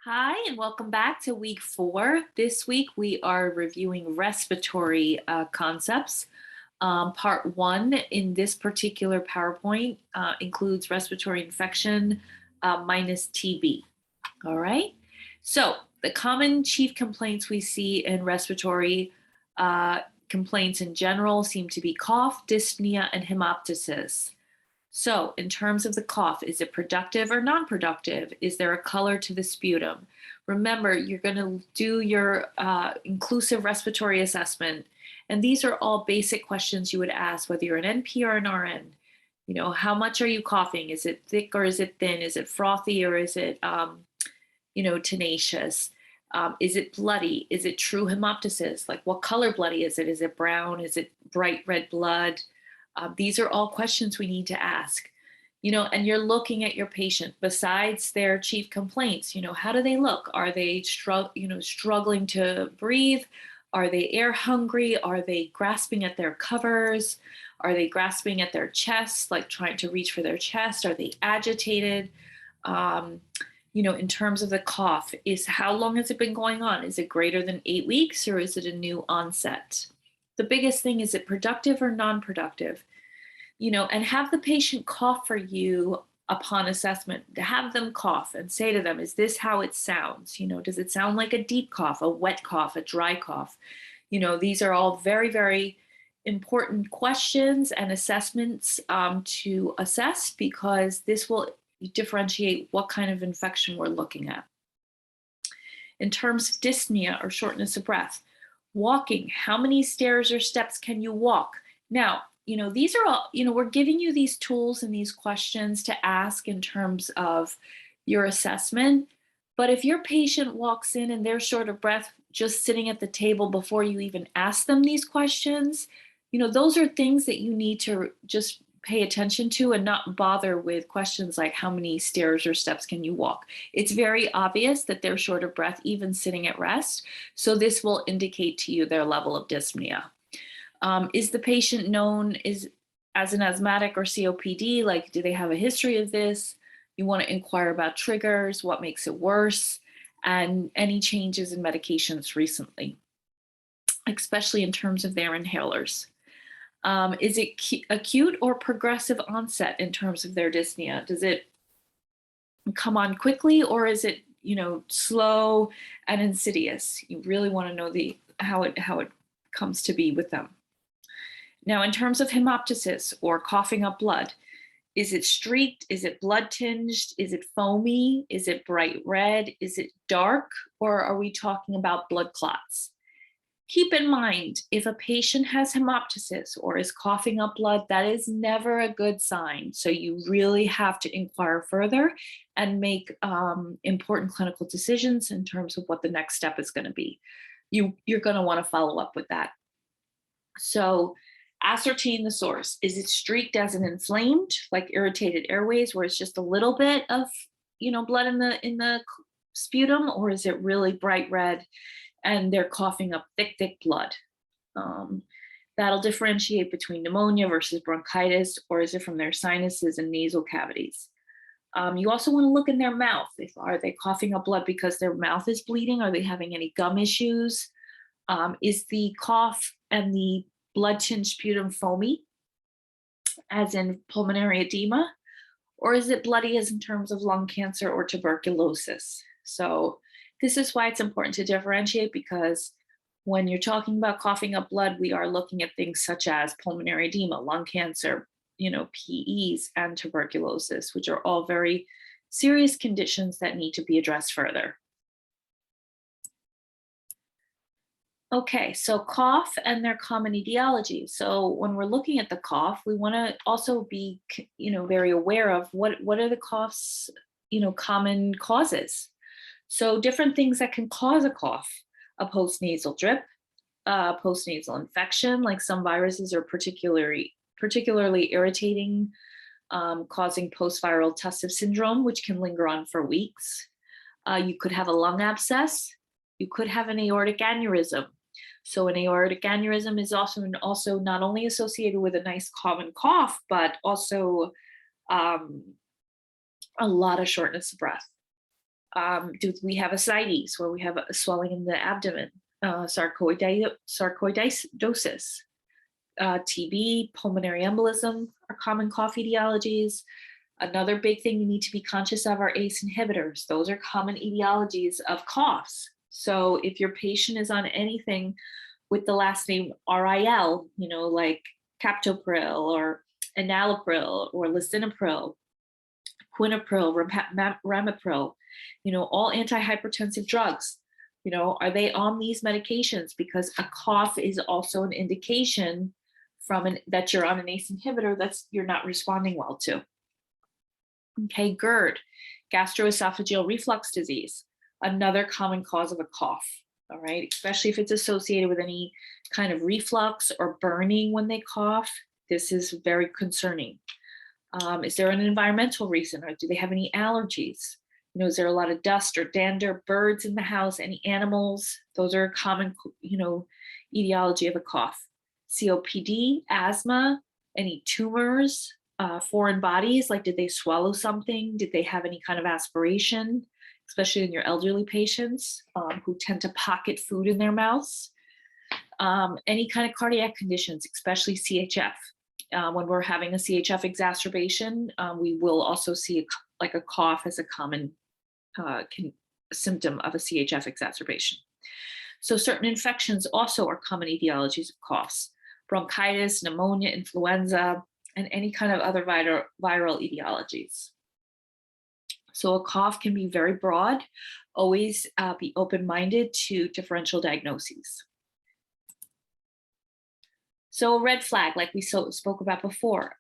Hi, and welcome back to week 4. This week we are reviewing respiratory concepts. Part 1 in this particular PowerPoint includes respiratory infection minus TB. All right. So the common chief complaints we see in respiratory complaints in general seem to be cough, dyspnea, and hemoptysis. So, in terms of the cough, is it productive or non-productive? Is there a color to the sputum? Remember, you're going to do your inclusive respiratory assessment, and these are all basic questions you would ask whether you're an NP or an RN. You know, how much are you coughing? Is it thick or is it thin? Is it frothy or is it, tenacious? Is it bloody? Is it true hemoptysis? Like, what color bloody is it? Is it brown? Is it bright red blood? These are all questions we need to ask, and you're looking at your patient besides their chief complaints. How do they look? Are they struggling to breathe? Are they air hungry? Are they grasping at their covers? Are they grasping at their chest, like trying to reach for their chest? Are they agitated? In terms of the cough, how long has it been going on? Is it greater than 8 weeks or is it a new onset? The biggest thing, is it productive or non-productive? And have the patient cough for you upon assessment. Have them cough and say to them, is this how it sounds? Does it sound like a deep cough, a wet cough, a dry cough? These are all very, very important questions and assessments to assess, because this will differentiate what kind of infection we're looking at. In terms of dyspnea or shortness of breath, walking, how many stairs or steps can you walk? Now, these are all, we're giving you these tools and these questions to ask in terms of your assessment. But if your patient walks in and they're short of breath just sitting at the table before you even ask them these questions, those are things that you need to just pay attention to and not bother with questions like how many stairs or steps can you walk. It's very obvious that they're short of breath even sitting at rest. So this will indicate to you their level of dyspnea. Is the patient known as an asthmatic or COPD? Like, do they have a history of this? You want to inquire about triggers, what makes it worse, and any changes in medications recently, especially in terms of their inhalers. Is it acute or progressive onset in terms of their dyspnea? Does it come on quickly or is it, slow and insidious? You really want to know how it comes to be with them. Now, in terms of hemoptysis or coughing up blood, is it streaked? Is it blood tinged? Is it foamy? Is it bright red? Is it dark? Or are we talking about blood clots? Keep in mind, if a patient has hemoptysis or is coughing up blood, that is never a good sign. So you really have to inquire further and make important clinical decisions in terms of what the next step is going to be. You're going to want to follow up with that. So ascertain the source. Is it streaked as an inflamed, like irritated airways, where it's just a little bit of, blood in the sputum, or is it really bright red and they're coughing up thick blood? That'll differentiate between pneumonia versus bronchitis, or is it from their sinuses and nasal cavities? You also want to look in their mouth. Are they coughing up blood because their mouth is bleeding? Are they having any gum issues? Is the cough and the blood-tinged sputum foamy, as in pulmonary edema? Or is it bloody as in terms of lung cancer or tuberculosis? So this is why it's important to differentiate, because when you're talking about coughing up blood, we are looking at things such as pulmonary edema, lung cancer, PEs, and tuberculosis, which are all very serious conditions that need to be addressed further. Okay, so cough and their common etiology. So when we're looking at the cough, we want to also be, very aware of what are the cough's, common causes. So different things that can cause a cough: a postnasal drip, postnasal infection, like some viruses are particularly irritating, causing post-viral tussive syndrome, which can linger on for weeks. You could have a lung abscess. You could have an aortic aneurysm. So an aortic aneurysm is also not only associated with a nice common cough, but also a lot of shortness of breath. Do we have ascites, where we have a swelling in the abdomen? Sarcoidosis, TB, pulmonary embolism are common cough etiologies. Another big thing we need to be conscious of are ACE inhibitors. Those are common etiologies of coughs. So if your patient is on anything with the last name RIL, like captopril or enalapril or lisinopril, quinapril, ramipril, all antihypertensive drugs, are they on these medications? Because a cough is also an indication that you're on an ACE inhibitor that's you're not responding well to. Okay, GERD, gastroesophageal reflux disease, another common cause of a cough. All right, especially if it's associated with any kind of reflux or burning when they cough. This is very concerning. Is there an environmental reason, or do they have any allergies? Is there a lot of dust or dander, birds in the house, any animals? Those are a common, etiology of a cough. COPD, asthma, any tumors, foreign bodies, like did they swallow something? Did they have any kind of aspiration, especially in your elderly patients who tend to pocket food in their mouths? Any kind of cardiac conditions, especially CHF. When we're having a CHF exacerbation, we will also see a cough as a common symptom of a CHF exacerbation. So certain infections also are common etiologies of coughs: bronchitis, pneumonia, influenza, and any kind of other viral etiologies. So a cough can be very broad. Always be open-minded to differential diagnoses. So a red flag, like we spoke about before,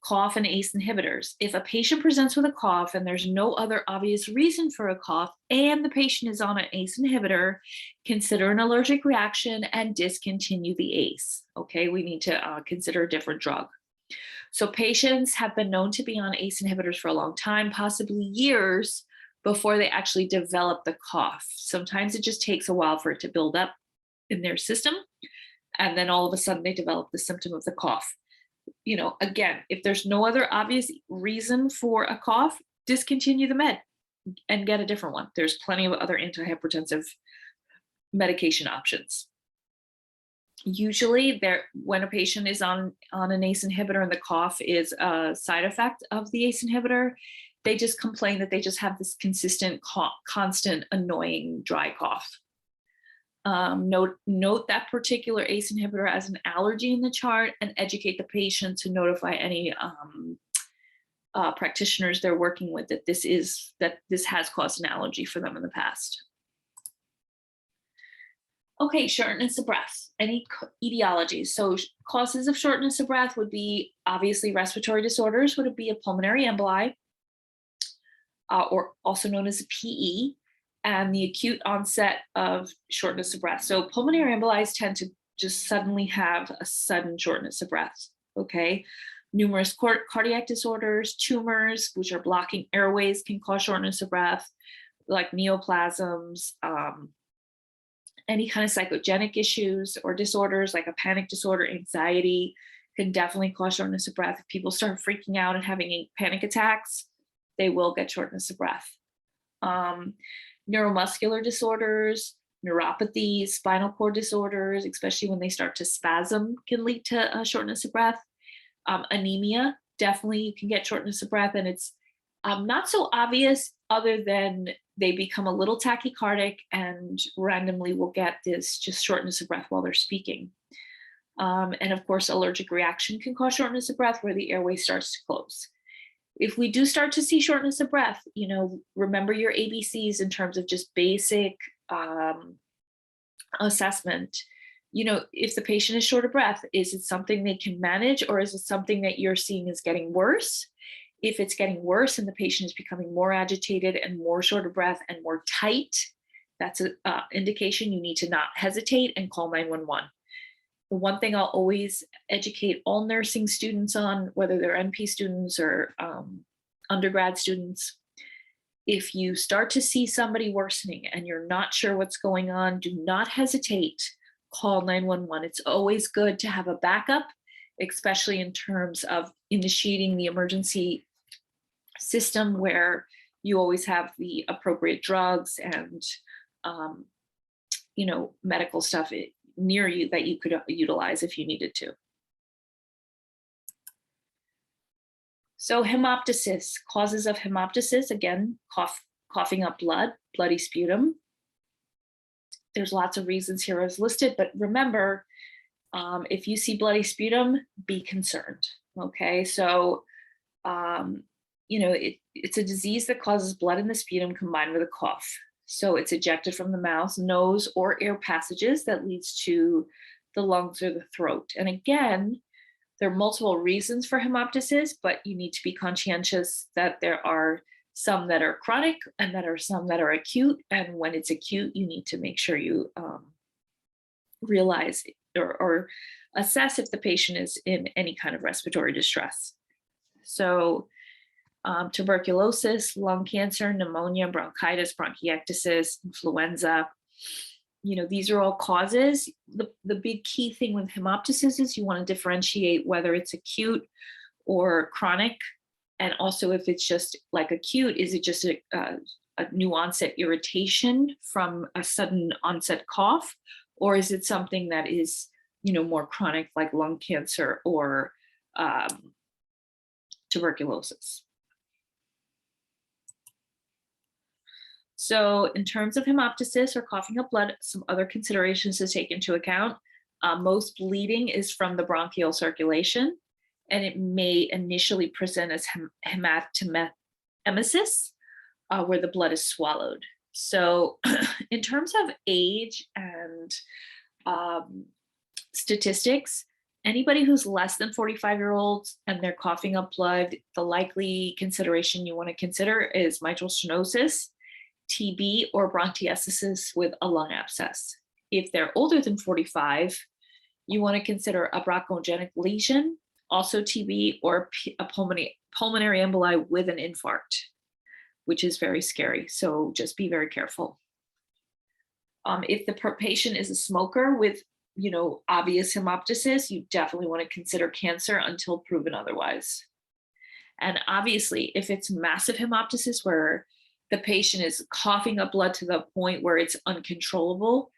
cough and ACE inhibitors. If a patient presents with a cough and there's no other obvious reason for a cough and the patient is on an ACE inhibitor, consider an allergic reaction and discontinue the ACE. Okay, we need to consider a different drug. So patients have been known to be on ACE inhibitors for a long time, possibly years, before they actually develop the cough. Sometimes it just takes a while for it to build up in their system, and then all of a sudden they develop the symptom of the cough. Again, if there's no other obvious reason for a cough, discontinue the med and get a different one. There's plenty of other antihypertensive medication options. Usually when a patient is on an ACE inhibitor and the cough is a side effect of the ACE inhibitor, they just complain that they just have this consistent, constant, annoying dry cough. Note that particular ACE inhibitor as an allergy in the chart and educate the patient to notify any practitioners they're working with that this has caused an allergy for them in the past. Okay, shortness of breath, any etiologies. So causes of shortness of breath would be obviously respiratory disorders. Would it be a pulmonary emboli, or also known as a PE, and the acute onset of shortness of breath. So pulmonary emboli tend to just suddenly have a sudden shortness of breath, okay? Numerous cardiac disorders, tumors, which are blocking airways, can cause shortness of breath, like neoplasms, any kind of psychogenic issues or disorders like a panic disorder, anxiety can definitely cause shortness of breath. If people start freaking out and having panic attacks, they will get shortness of breath. Neuromuscular disorders, neuropathies, spinal cord disorders, especially when they start to spasm, can lead to shortness of breath. Anemia, definitely you can get shortness of breath, and it's not so obvious other than they become a little tachycardic and randomly will get this just shortness of breath while they're speaking. And of course, allergic reaction can cause shortness of breath where the airway starts to close. If we do start to see shortness of breath, remember your ABCs in terms of just basic assessment. If the patient is short of breath, is it something they can manage, or is it something that you're seeing is getting worse? If it's getting worse and the patient is becoming more agitated and more short of breath and more tight, that's an indication you need to not hesitate and call 911. The one thing I'll always educate all nursing students on, whether they're NP students or undergrad students, if you start to see somebody worsening and you're not sure what's going on, do not hesitate, call 911. It's always good to have a backup, especially in terms of initiating the emergency system where you always have the appropriate drugs and, um, medical stuff near you that you could utilize if you needed to. So hemoptysis, causes of hemoptysis, again, coughing up blood, bloody sputum. There's lots of reasons here as listed, but remember, if you see bloody sputum, be concerned, okay? So, it's a disease that causes blood in the sputum combined with a cough. So it's ejected from the mouth, nose, or air passages that leads to the lungs or the throat. And again, there are multiple reasons for hemoptysis, but you need to be conscientious that there are some that are chronic and that are some that are acute. And when it's acute, you need to make sure you realize or assess if the patient is in any kind of respiratory distress. So tuberculosis, lung cancer, pneumonia, bronchitis, bronchiectasis, influenza, these are all causes. The big key thing with hemoptysis is you want to differentiate whether it's acute or chronic. And also if it's just like acute, is it just a new onset irritation from a sudden onset cough? Or is it something that is, more chronic like lung cancer or tuberculosis? So in terms of hemoptysis or coughing up blood, some other considerations to take into account. Most bleeding is from the bronchial circulation, and it may initially present as hematemesis, where the blood is swallowed. So in terms of age and statistics, anybody who's less than 45-year-olds and they're coughing up blood, the likely consideration you want to consider is mitral stenosis, TB, or bronchiectasis with a lung abscess. If they're older than 45, you want to consider a bronchogenic lesion, also TB, or a pulmonary emboli with an infarct, which is very scary. So just be very careful. If the patient is a smoker with, obvious hemoptysis, you definitely want to consider cancer until proven otherwise. And obviously, if it's massive hemoptysis where the patient is coughing up blood to the point where it's uncontrollable,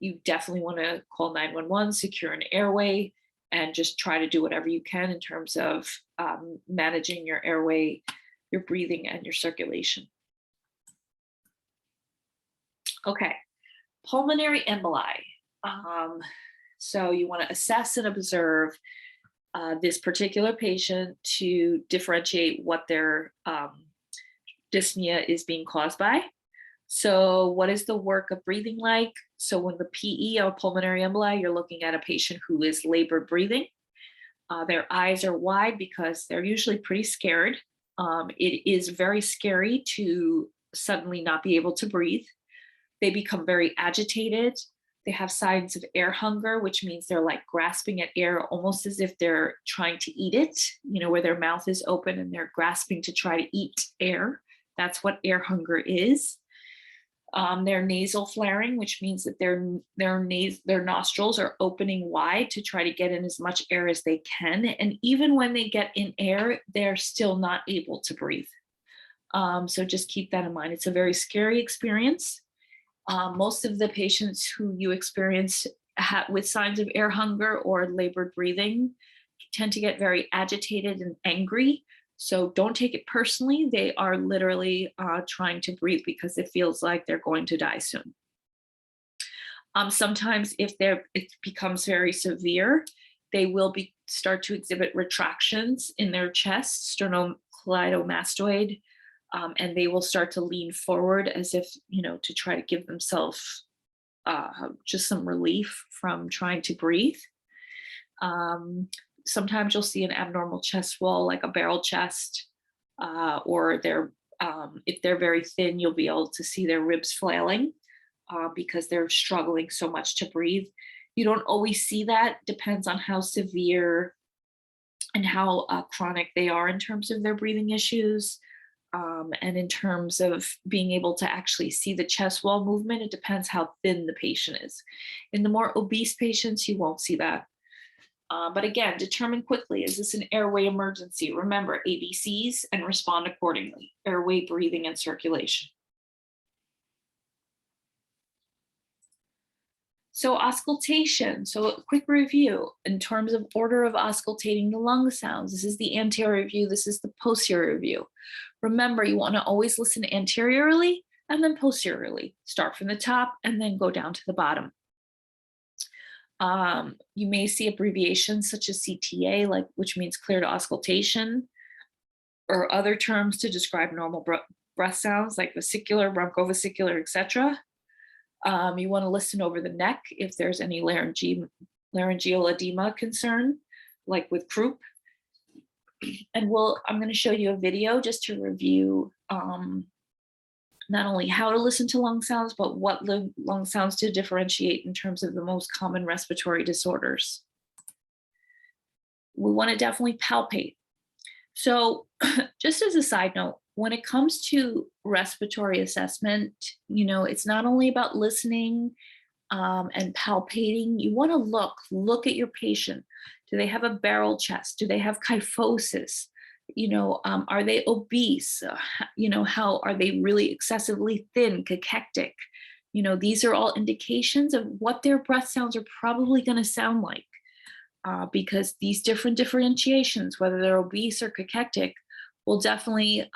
you definitely want to call 911, secure an airway, and just try to do whatever you can in terms of managing your airway, your breathing, and your circulation. Okay, pulmonary emboli. So you want to assess and observe this particular patient to differentiate what their dyspnea is being caused by. So what is the work of breathing like? So when the PE or pulmonary emboli, you're looking at a patient who is labored breathing. Their eyes are wide because they're usually pretty scared. It is very scary to suddenly not be able to breathe. They become very agitated. They have signs of air hunger, which means they're like grasping at air almost as if they're trying to eat it, where their mouth is open and they're grasping to try to eat air. That's what air hunger is. Their nasal flaring, which means that their nostrils are opening wide to try to get in as much air as they can. And even when they get in air, they're still not able to breathe. So just keep that in mind. It's a very scary experience. Most of the patients who you experience with signs of air hunger or labored breathing tend to get very agitated and angry. So don't take it personally. They are literally trying to breathe because it feels like they're going to die soon. Sometimes if it becomes very severe, they will start to exhibit retractions in their chest, sternocleidomastoid, and they will start to lean forward as if, to try to give themselves just some relief from trying to breathe. Sometimes you'll see an abnormal chest wall, like a barrel chest, or if they're very thin, you'll be able to see their ribs flailing because they're struggling so much to breathe. You don't always see that. Depends on how severe and how chronic they are in terms of their breathing issues. And in terms of being able to actually see the chest wall movement, it depends how thin the patient is. In the more obese patients, you won't see that. But again, determine quickly, is this an airway emergency? Remember ABCs and respond accordingly: airway, breathing, and circulation. So auscultation, so a quick review in terms of order of auscultating the lung sounds. This is the anterior view, this is the posterior view. Remember, you want to always listen anteriorly and then posteriorly. Start from the top and then go down to the bottom. You may see abbreviations such as CTA, which means clear to auscultation, or other terms to describe normal breath sounds like vesicular, bronchovesicular, etc. You want to listen over the neck if there's any laryngeal edema concern, like with croup. And I'm going to show you a video just to review not only how to listen to lung sounds, but what lung sounds to differentiate in terms of the most common respiratory disorders. We want to definitely palpate. So just as a side note, when it comes to respiratory assessment, it's not only about listening and palpating. You want to look at your patient. Do they have a barrel chest? Do they have kyphosis? Are they obese? How are they really excessively thin, cachectic? These are all indications of what their breath sounds are probably going to sound like. Because these different differentiations, whether they're obese or cachectic, will definitely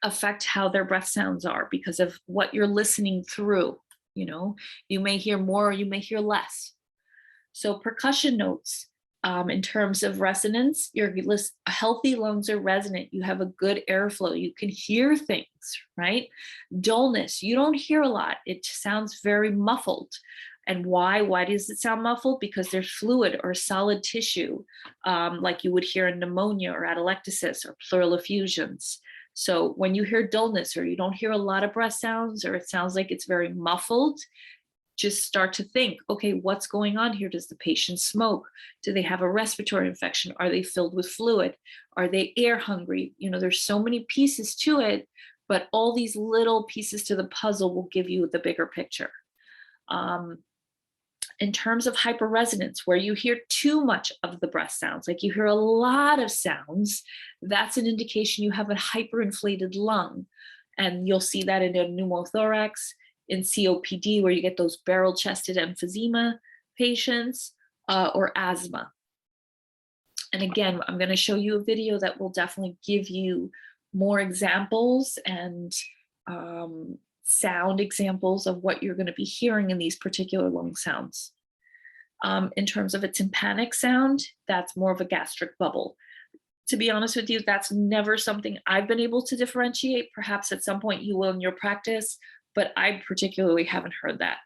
affect how their breath sounds are because of what you're listening through. You may hear more or you may hear less. So percussion notes, in terms of resonance, your healthy lungs are resonant. You have a good airflow. You can hear things, right? Dullness, you don't hear a lot. It sounds very muffled. And why? Why does it sound muffled? Because there's fluid or solid tissue, like you would hear in pneumonia or atelectasis or pleural effusions. So when you hear dullness or you don't hear a lot of breath sounds or it sounds like it's very muffled, just start to think, okay, what's going on here? Does the patient smoke? Do they have a respiratory infection? Are they filled with fluid? Are they air hungry? There's so many pieces to it, but all these little pieces to the puzzle will give you the bigger picture. In terms of hyperresonance, where you hear too much of the breath sounds, like you hear a lot of sounds, that's an indication you have a hyperinflated lung. And you'll see that in a pneumothorax, in COPD, where you get those barrel-chested emphysema patients, or asthma. And again, I'm going to show you a video that will definitely give you more examples and sound examples of what you're going to be hearing in these particular lung sounds. In terms of a tympanic sound, that's more of a gastric bubble. To be honest with you, that's never something I've been able to differentiate. Perhaps at some point you will in your practice, but I particularly haven't heard that.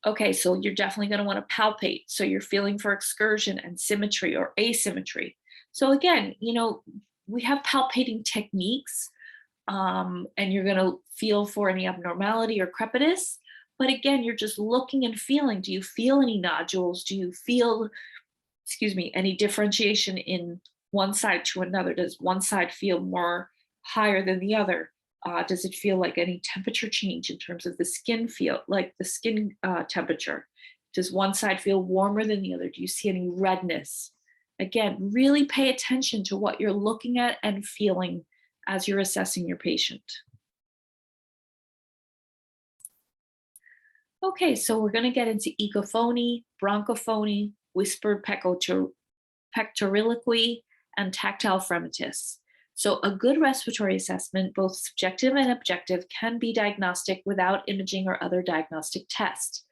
Okay, so you're definitely going to want to palpate. So you're feeling for excursion and symmetry or asymmetry. So again, we have palpating techniques. And you're going to feel for any abnormality or crepitus. But again, you're just looking and feeling. Do you feel any nodules? Do you feel, any differentiation in one side to another? Does one side feel more higher than the other? Does it feel like any temperature change in terms of the skin temperature? Does one side feel warmer than the other? Do you see any redness? Again, really pay attention to what you're looking at and feeling as you're assessing your patient. Okay, so we're going to get into echophony, bronchophony, whispered pectoriloquy, and tactile fremitus. So a good respiratory assessment, both subjective and objective, can be diagnostic without imaging or other diagnostic tests.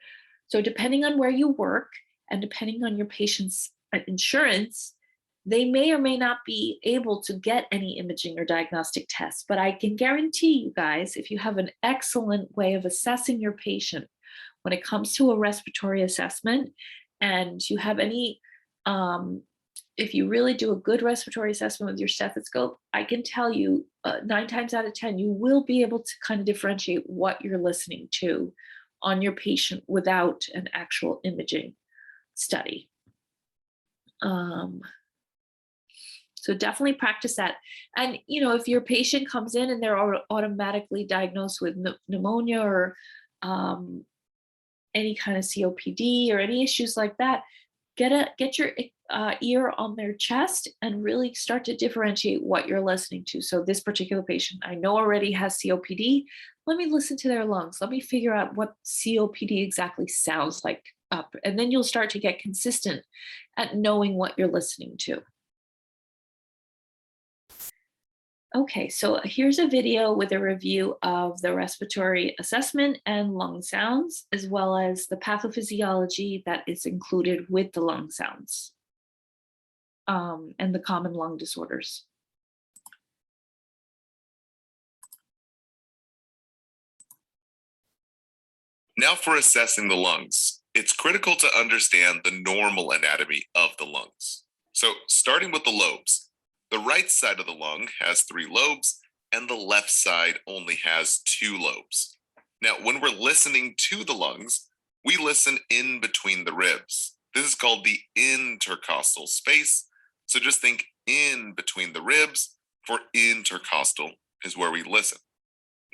So depending on where you work and depending on your patient's insurance, they may or may not be able to get any imaging or diagnostic tests, but I can guarantee you guys, if you have an excellent way of assessing your patient when it comes to a respiratory assessment, and you have any, if you really do a good respiratory assessment with your stethoscope, I can tell you 9 times out of 10, you will be able to kind of differentiate what you're listening to on your patient without an actual imaging study. So definitely practice that. And, if your patient comes in and they're automatically diagnosed with pneumonia or any kind of COPD or any issues like that, get your ear on their chest and really start to differentiate what you're listening to. So this particular patient I know already has COPD. Let me listen to their lungs. Let me figure out what COPD exactly sounds like up. And then you'll start to get consistent at knowing what you're listening to. Okay, so here's a video with a review of the respiratory assessment and lung sounds, as well as the pathophysiology that is included with the lung sounds and the common lung disorders. Now for assessing the lungs, it's critical to understand the normal anatomy of the lungs. So starting with the lobes, the right side of the lung has 3 lobes and the left side only has 2 lobes. Now, when we're listening to the lungs, we listen in between the ribs. This is called the intercostal space. So just think in between the ribs, for intercostal is where we listen.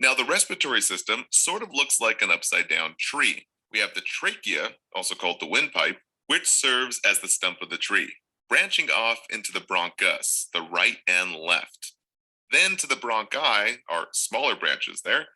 Now, the respiratory system sort of looks like an upside down tree. We have the trachea, also called the windpipe, which serves as the stump of the tree, branching off into the bronchus, the right and left. Then to the bronchi are smaller branches there,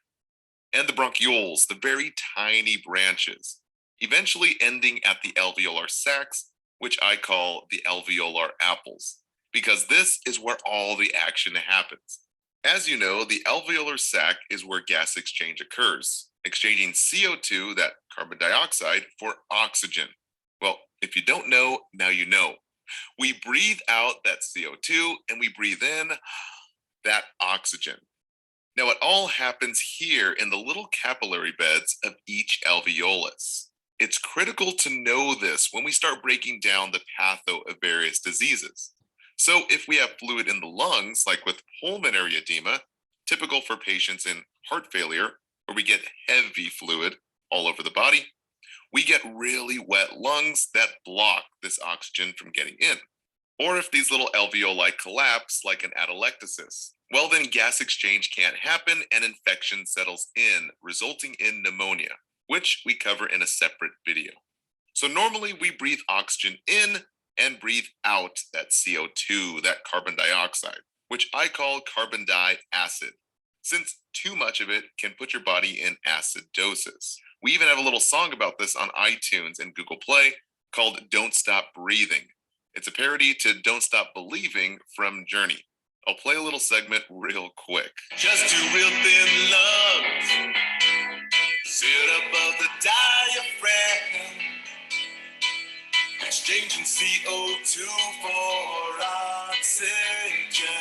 and the bronchioles, the very tiny branches, eventually ending at the alveolar sacs, which I call the alveolar apples, because this is where all the action happens. As you know, the alveolar sac is where gas exchange occurs, exchanging CO2, that carbon dioxide, for oxygen. Well, if you don't know, now you know. We breathe out that CO2 and we breathe in that oxygen. Now, it all happens here in the little capillary beds of each alveolus. It's critical to know this when we start breaking down the patho of various diseases. So if we have fluid in the lungs, like with pulmonary edema, typical for patients in heart failure, where we get heavy fluid all over the body, we get really wet lungs that block this oxygen from getting in. Or if these little alveoli collapse like an atelectasis, well then gas exchange can't happen and infection settles in, resulting in pneumonia, which we cover in a separate video. So normally we breathe oxygen in and breathe out that CO2, that carbon dioxide, which I call carbon diacid, since too much of it can put your body in acidosis. We even have a little song about this on iTunes and Google Play called Don't Stop Breathing. It's a parody to Don't Stop Believing from Journey. I'll play a little segment real quick. Just 2 real thin lungs sit above the diaphragm, exchanging CO2 for oxygen.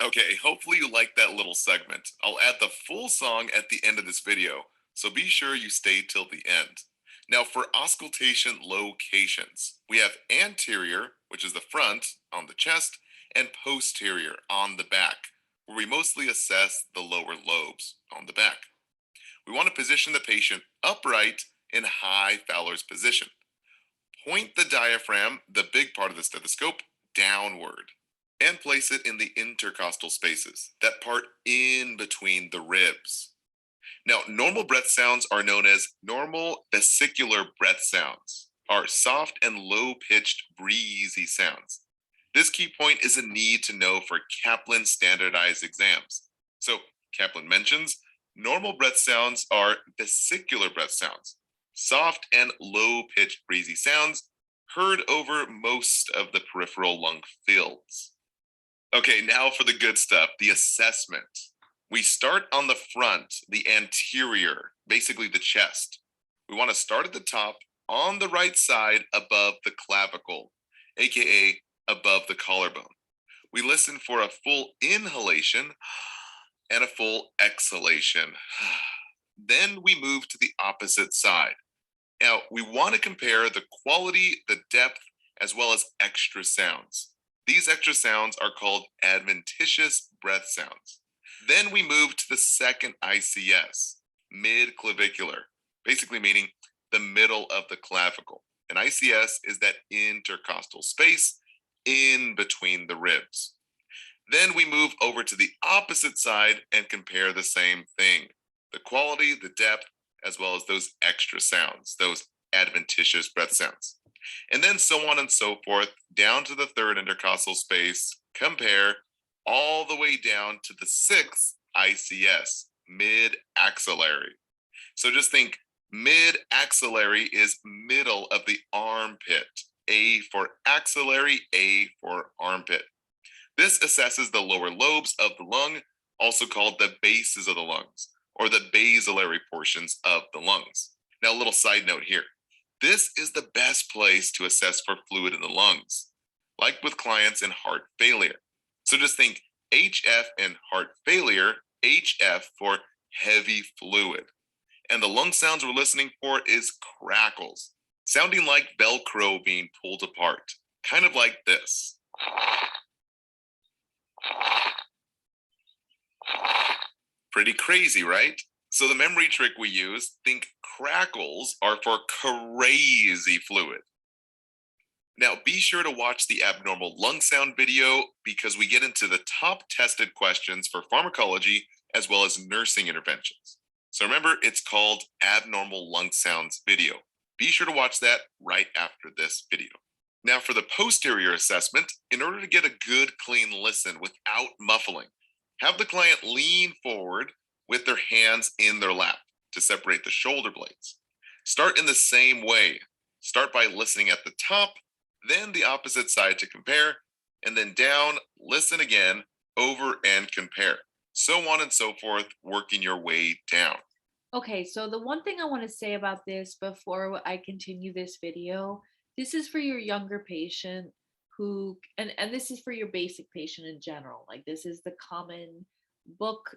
Okay, hopefully you like that little segment. I'll add the full song at the end of this video, so be sure you stay till the end. Now for auscultation locations, we have anterior, which is the front on the chest, and posterior on the back, where we mostly assess the lower lobes on the back. We want to position the patient upright in high Fowler's position. Point the diaphragm, the big part of the stethoscope, downward, and place it in the intercostal spaces, that part in between the ribs. Now, normal breath sounds are known as normal vesicular breath sounds, are soft and low-pitched, breezy sounds. This key point is a need to know for Kaplan standardized exams. So Kaplan mentions normal breath sounds are vesicular breath sounds, soft and low-pitched breezy sounds heard over most of the peripheral lung fields. Okay, now for the good stuff, the assessment. We start on the front, the anterior, basically the chest. We want to start at the top on the right side above the clavicle, aka above the collarbone. We listen for a full inhalation and a full exhalation. Then we move to the opposite side. Now, we want to compare the quality, the depth, as well as extra sounds. These extra sounds are called adventitious breath sounds. Then we move to the second ICS, mid-clavicular, basically meaning the middle of the clavicle. An ICS is that intercostal space in between the ribs. Then we move over to the opposite side and compare the same thing, the quality, the depth, as well as those extra sounds, those adventitious breath sounds. And then so on and so forth, down to the third intercostal space, compare all the way down to the sixth ICS, mid axillary. So just think mid axillary is middle of the armpit. A for axillary, A for armpit. This assesses the lower lobes of the lung, also called the bases of the lungs, or the basilarity portions of the lungs. Now, a little side note here. This is the best place to assess for fluid in the lungs, like with clients in heart failure. So just think HF in heart failure, HF for heavy fluid. And the lung sounds we're listening for is crackles, sounding like Velcro being pulled apart, kind of like this. Pretty crazy, right? So the memory trick we use, think crackles are for crazy fluid. Now, be sure to watch the abnormal lung sound video because we get into the top tested questions for pharmacology as well as nursing interventions. So remember, it's called Abnormal Lung Sounds video. Be sure to watch that right after this video. Now, for the posterior assessment, in order to get a good, clean listen without muffling, have the client lean forward with their hands in their lap to separate the shoulder blades. Start in the same way. Start by listening at the top, then the opposite side to compare, and then down, listen again, over and compare. So on and so forth, working your way down. Okay, so the one thing I want to say about this before I continue this video, this is for your younger patient who, and this is for your basic patient in general. Like this is the common book,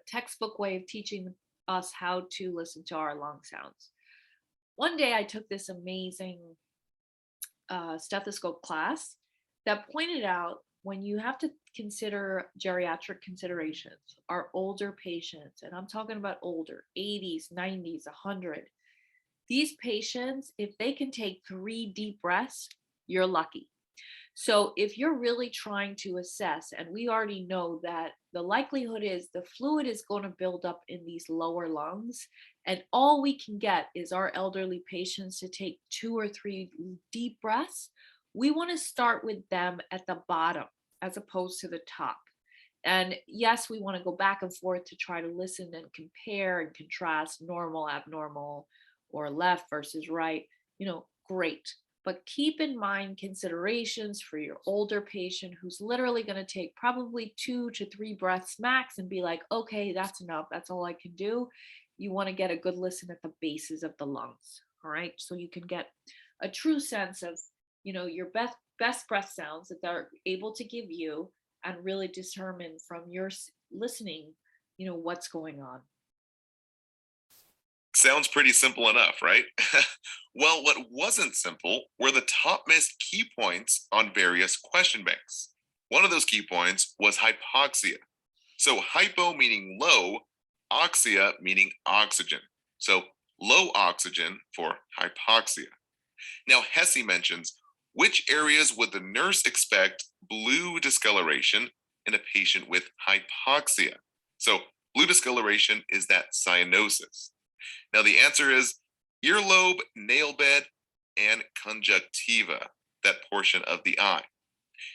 textbook way of teaching us how to listen to our lung sounds. One day I took this amazing stethoscope class that pointed out when you have to consider geriatric considerations, our older patients, and I'm talking about older, 80s, 90s, 100, these patients, if they can take 3 deep breaths, you're lucky. So if you're really trying to assess, and we already know that the likelihood is the fluid is going to build up in these lower lungs, and all we can get is our elderly patients to take 2 or 3 deep breaths, we want to start with them at the bottom as opposed to the top. And yes, we want to go back and forth to try to listen and compare and contrast normal, abnormal, or left versus right, great. But keep in mind considerations for your older patient who's literally going to take probably 2 to 3 breaths max and be like, okay, that's enough. That's all I can do. You want to get a good listen at the bases of the lungs. All right. So you can get a true sense of, your best breath sounds that they're able to give you and really determine from your listening, what's going on. Sounds pretty simple enough, right? Well, what wasn't simple were the topmost key points on various question banks. One of those key points was hypoxia. So hypo meaning low, oxia meaning oxygen. So low oxygen for hypoxia. Now, Hesse mentions which areas would the nurse expect blue discoloration in a patient with hypoxia? So blue discoloration is that cyanosis. Now, the answer is earlobe, nail bed, and conjunctiva, that portion of the eye.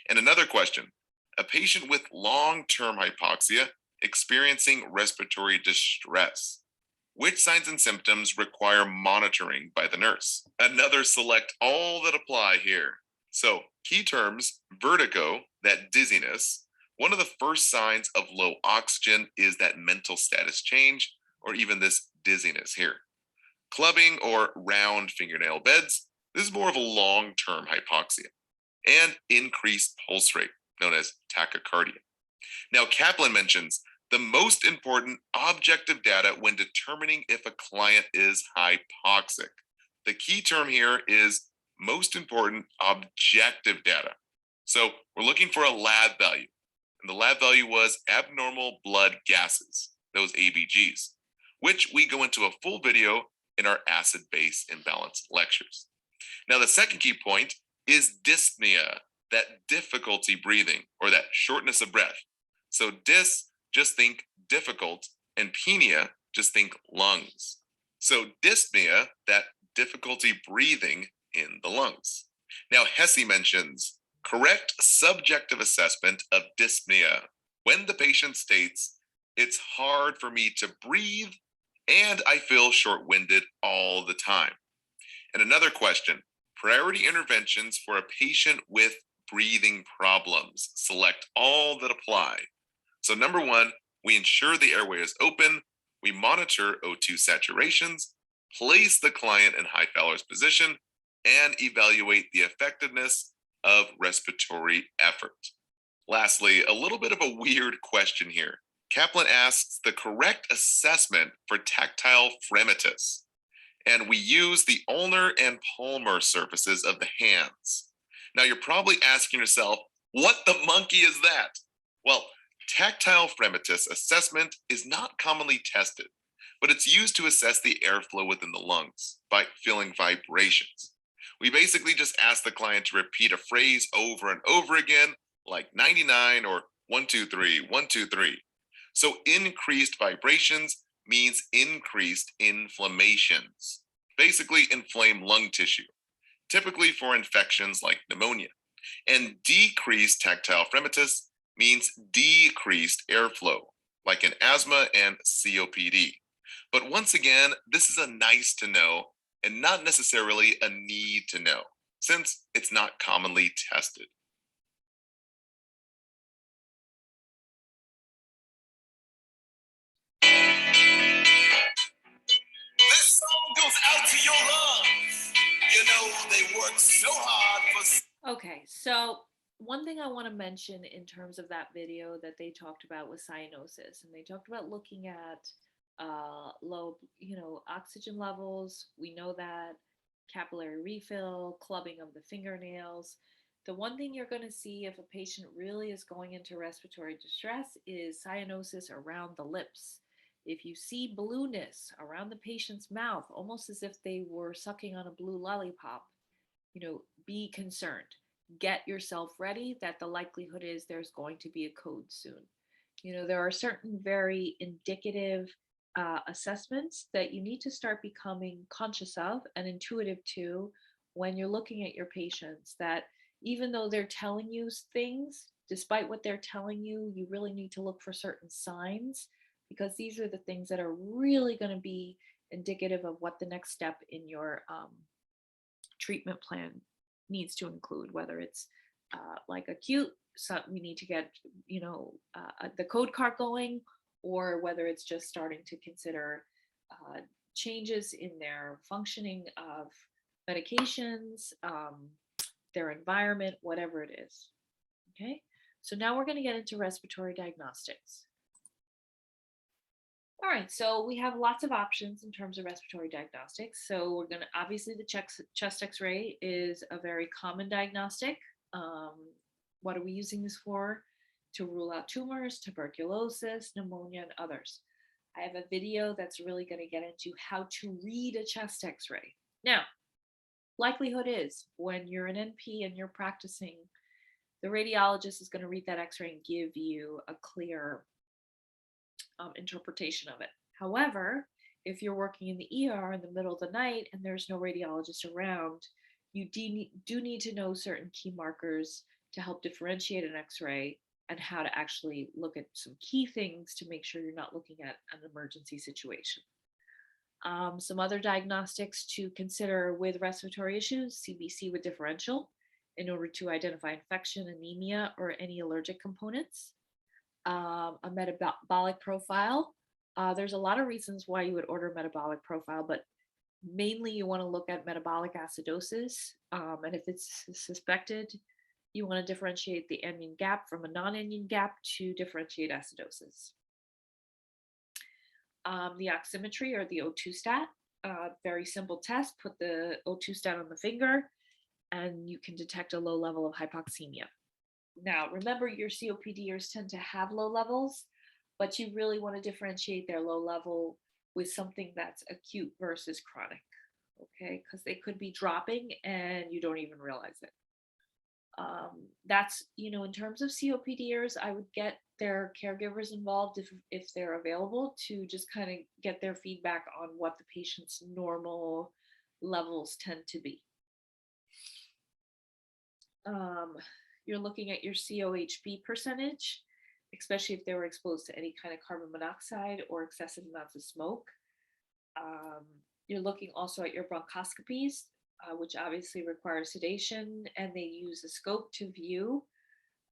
And another question, a patient with long-term hypoxia experiencing respiratory distress. Which signs and symptoms require monitoring by the nurse? Another select all that apply here. So, key terms, vertigo, that dizziness. One of the first signs of low oxygen is that mental status change, or even this dizziness here. Clubbing or round fingernail beds. This is more of a long-term hypoxia. And increased pulse rate, known as tachycardia. Now, Kaplan mentions the most important objective data when determining if a client is hypoxic. The key term here is most important objective data. So we're looking for a lab value. And the lab value was abnormal blood gases, those ABGs, which we go into a full video in our acid-base imbalance lectures. Now, the second key point is dyspnea, that difficulty breathing or that shortness of breath. So just think difficult, and pnea, just think lungs. So dyspnea, that difficulty breathing in the lungs. Now, Hesse mentions correct subjective assessment of dyspnea when the patient states, it's hard for me to breathe and I feel short winded all the time. And another question, priority interventions for a patient with breathing problems. Select all that apply. So, number one, we ensure the airway is open, we monitor O2 saturations, place the client in high Fowler's position, and evaluate the effectiveness of respiratory effort. Lastly, a little bit of a weird question here. Kaplan asks the correct assessment for tactile fremitus, and we use the ulnar and palmar surfaces of the hands. Now, you're probably asking yourself, what the monkey is that? Well, tactile fremitus assessment is not commonly tested, but it's used to assess the airflow within the lungs by feeling vibrations. We basically just ask the client to repeat a phrase over and over again, like 99 or 123, 123. So increased vibrations means increased inflammations, basically inflamed lung tissue, typically for infections like pneumonia. And decreased tactile fremitus means decreased airflow, like in asthma and COPD. But once again, this is a nice to know and not necessarily a need to know, since it's not commonly tested. This song goes out to your lungs. You know they work so hard for. Okay, so one thing I want to mention in terms of that video that they talked about was cyanosis, and they talked about looking at low, oxygen levels. We know that capillary refill, clubbing of the fingernails. The one thing you're going to see if a patient really is going into respiratory distress is cyanosis around the lips. If you see blueness around the patient's mouth, almost as if they were sucking on a blue lollipop, be concerned. Get yourself ready that the likelihood is there's going to be a code soon. There are certain very indicative assessments that you need to start becoming conscious of and intuitive to when you're looking at your patients, that even though they're telling you things, despite what they're telling you, you really need to look for certain signs, because these are the things that are really going to be indicative of what the next step in your treatment plan needs to include, whether it's like acute, so we need to get the code card going, or whether it's just starting to consider changes in their functioning of medications, their environment, whatever it is. Okay, so now we're going to get into respiratory diagnostics. All right, so we have lots of options in terms of respiratory diagnostics. So we're going to, obviously the chest x-ray is a very common diagnostic. What are we using this for? To rule out tumors, tuberculosis, pneumonia, and others. I have a video that's really going to get into how to read a chest x-ray. Now, likelihood is when you're an NP and you're practicing, the radiologist is going to read that x-ray and give you a clear interpretation of it. However, if you're working in the ER in the middle of the night and there's no radiologist around, you do need to know certain key markers to help differentiate an x-ray and how to actually look at some key things to make sure you're not looking at an emergency situation. Some other diagnostics to consider with respiratory issues: CBC with differential in order to identify infection, anemia, or any allergic components. A metabolic profile. There's a lot of reasons why you would order a metabolic profile, but mainly you want to look at metabolic acidosis. And if it's suspected, you want to differentiate the anion gap from a non-anion gap to differentiate acidosis. The oximetry or the O2 stat, very simple test. Put the O2 stat on the finger and you can detect a low level of hypoxemia. Now, remember, your COPDers tend to have low levels, but you really want to differentiate their low level with something that's acute versus chronic, okay? Because they could be dropping and you don't even realize it. That's, in terms of COPDers, I would get their caregivers involved if they're available to just kind of get their feedback on what the patient's normal levels tend to be. You're looking at your COHB percentage, especially if they were exposed to any kind of carbon monoxide or excessive amounts of smoke. You're looking also at your bronchoscopies, which obviously require sedation, and they use a scope to view,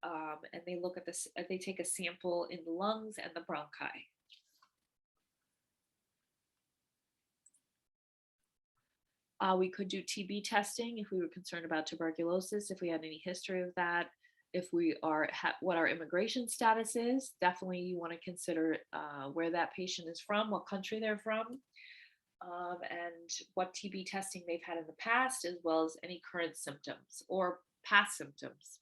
and they look at this, they take a sample in the lungs and the bronchi. We could do TB testing if we were concerned about tuberculosis, if we had any history of that, if we are, what our immigration status is. Definitely you want to consider where that patient is from, what country they're from, and what TB testing they've had in the past, as well as any current symptoms or past symptoms.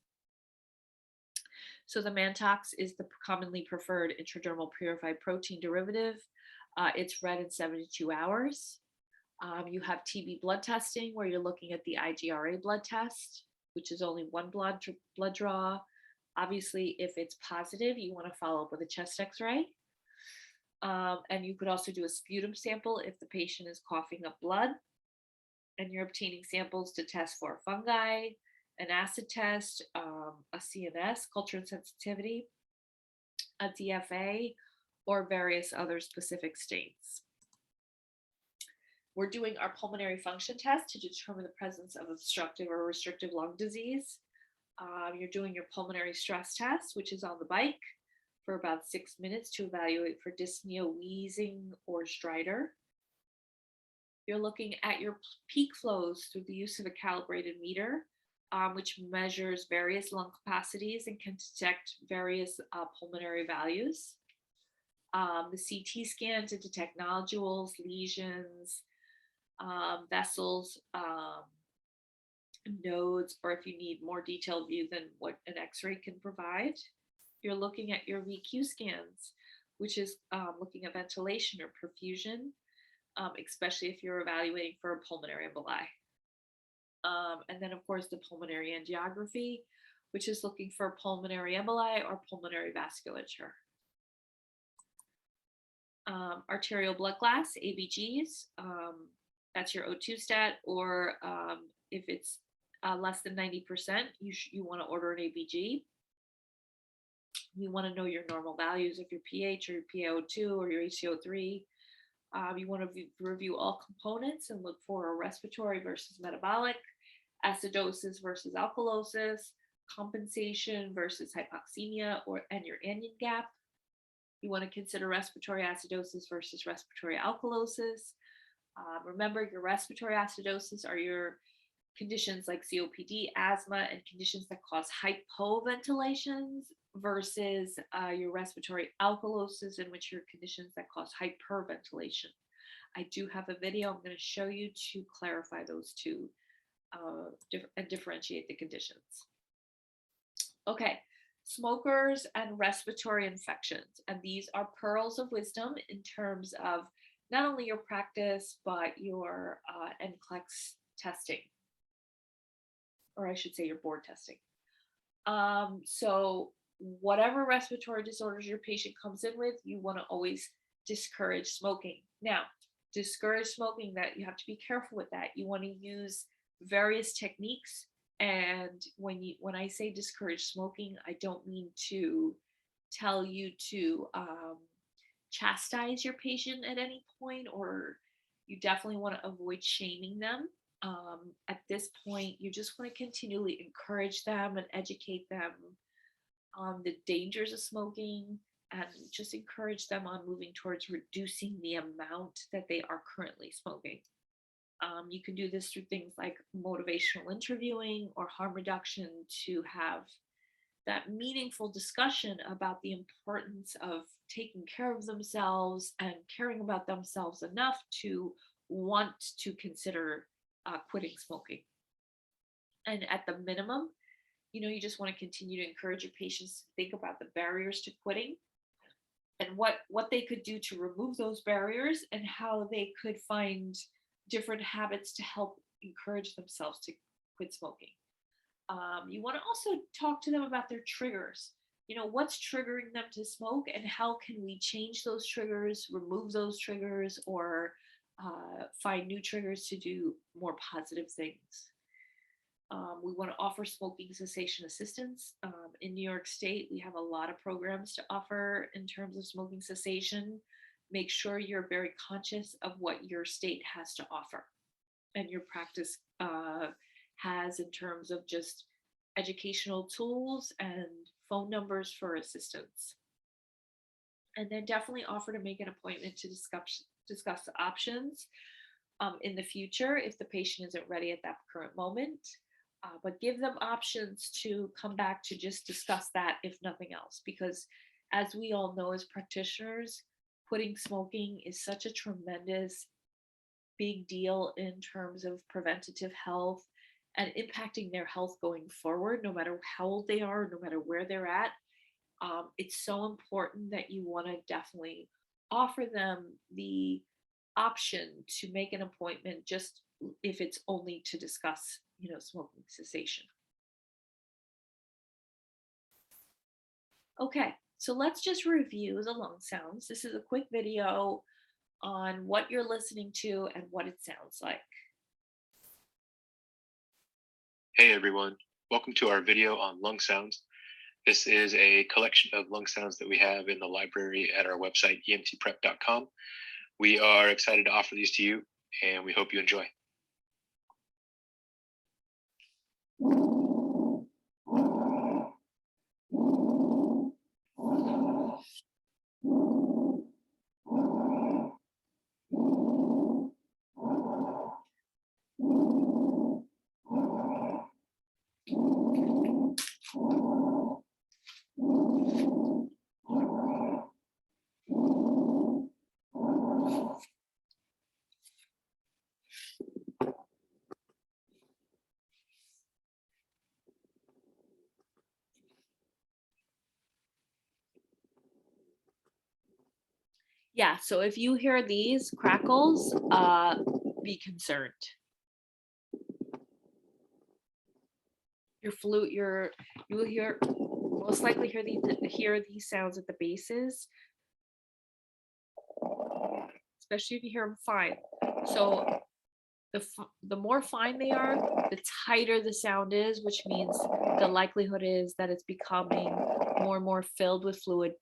So the Mantox is the commonly preferred intradermal purified protein derivative. It's read in 72 hours. You have TB blood testing, where you're looking at the IGRA blood test, which is only one blood draw. Obviously, if it's positive, you want to follow up with a chest x-ray. And you could also do a sputum sample if the patient is coughing up blood, and you're obtaining samples to test for fungi, an acid test, a CNS, culture and sensitivity, a DFA, or various other specific stains. We're doing our pulmonary function test to determine the presence of obstructive or restrictive lung disease. You're doing your pulmonary stress test, which is on the bike, for about 6 minutes to evaluate for dyspnea, wheezing, or stridor. You're looking at your peak flows through the use of a calibrated meter, which measures various lung capacities and can detect various pulmonary values. The CT scan to detect nodules, lesions, vessels, nodes, or if you need more detailed view than what an x-ray can provide. You're looking at your VQ scans, which is looking at ventilation or perfusion, especially if you're evaluating for a pulmonary emboli. And then, of course, the pulmonary angiography, which is looking for pulmonary emboli or pulmonary vasculature. Arterial blood gas, ABGs, that's your O2 stat, or if it's less than 90%, you want to order an ABG. You want to know your normal values of your pH or your PaO2 or your HCO3. You want to review all components and look for a respiratory versus metabolic, acidosis versus alkalosis, compensation versus hypoxemia, and your anion gap. You want to consider respiratory acidosis versus respiratory alkalosis. Remember, your respiratory acidosis are your conditions like COPD, asthma, and conditions that cause hypoventilations, versus your respiratory alkalosis, in which are conditions that cause hyperventilation. I do have a video I'm going to show you to clarify those two and differentiate the conditions. Okay, smokers and respiratory infections. And these are pearls of wisdom in terms of not only your practice, but your NCLEX testing, or I should say your board testing. So whatever respiratory disorders your patient comes in with, you want to always discourage smoking. Now, discourage smoking, that you have to be careful with that. You want to use various techniques. And when I say discourage smoking, I don't mean to tell you to chastise your patient at any point, or you definitely want to avoid shaming them. At this point, you just want to continually encourage them and educate them on the dangers of smoking, and just encourage them on moving towards reducing the amount that they are currently smoking. You can do this through things like motivational interviewing or harm reduction, to have that meaningful discussion about the importance of taking care of themselves and caring about themselves enough to want to consider quitting smoking. And at the minimum, you just want to continue to encourage your patients to think about the barriers to quitting, and what they could do to remove those barriers, and how they could find different habits to help encourage themselves to quit smoking. You want to also talk to them about their triggers. what's triggering them to smoke, and how can we change those triggers, remove those triggers, or find new triggers to do more positive things. We want to offer smoking cessation assistance. In New York State, we have a lot of programs to offer in terms of smoking cessation. Make sure you're very conscious of what your state has to offer and your practice has in terms of just educational tools and phone numbers for assistance. And then definitely offer to make an appointment to discuss the options in the future if the patient isn't ready at that current moment. But give them options to come back to just discuss that, if nothing else, because as we all know as practitioners, quitting smoking is such a tremendous big deal in terms of preventative health and impacting their health going forward, no matter how old they are, no matter where they're at. It's so important that you want to definitely offer them the option to make an appointment, just if it's only to discuss, smoking cessation. Okay, so let's just review the lung sounds. This is a quick video on what you're listening to and what it sounds like. Hey everyone, welcome to our video on lung sounds. This is a collection of lung sounds that we have in the library at our website, emtprep.com. We are excited to offer these to you, and we hope you enjoy. Yeah, so if you hear these crackles, be concerned. You will most likely hear these sounds at the bases, especially if you hear them fine. So the more fine they are, the tighter the sound is, which means the likelihood is that it's becoming more and more filled with fluid,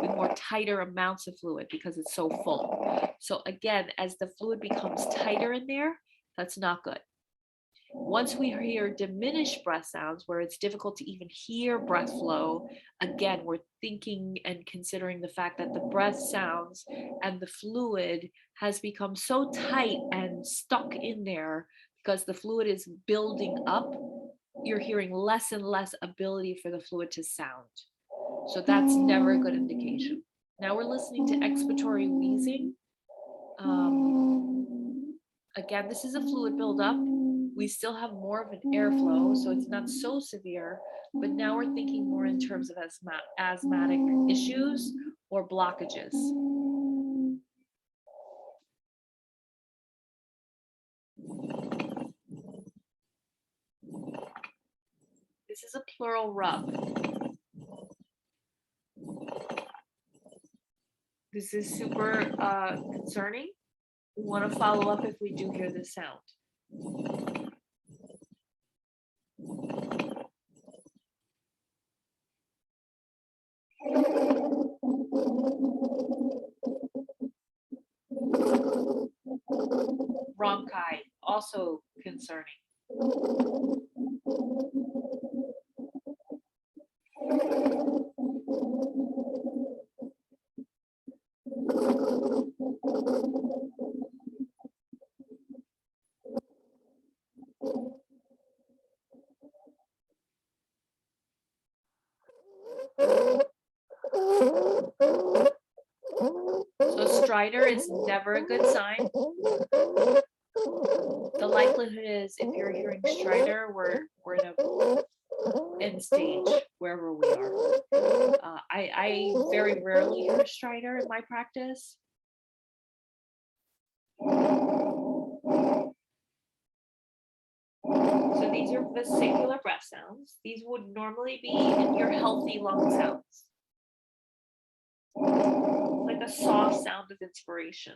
with more tighter amounts of fluid because it's so full. So again, as the fluid becomes tighter in there, that's not good. Once we hear diminished breath sounds, where it's difficult to even hear breath flow, again, we're thinking and considering the fact that the breath sounds and the fluid has become so tight and stuck in there because the fluid is building up. You're hearing less and less ability for the fluid to sound. So that's never a good indication. Now we're listening to expiratory wheezing. Again, this is a fluid buildup. We still have more of an airflow, so it's not so severe, but now we're thinking more in terms of asthmatic issues or blockages. This is a pleural rub. This is super concerning. We want to follow up if we do hear this sound. Bronchi, also concerning. So stridor is never a good sign. The likelihood is if you're hearing stridor, we're in a end stage wherever we are. I very rarely hear stridor in my practice. So these are vesicular breath sounds. These would normally be your healthy lung sounds. Like a soft sound of inspiration.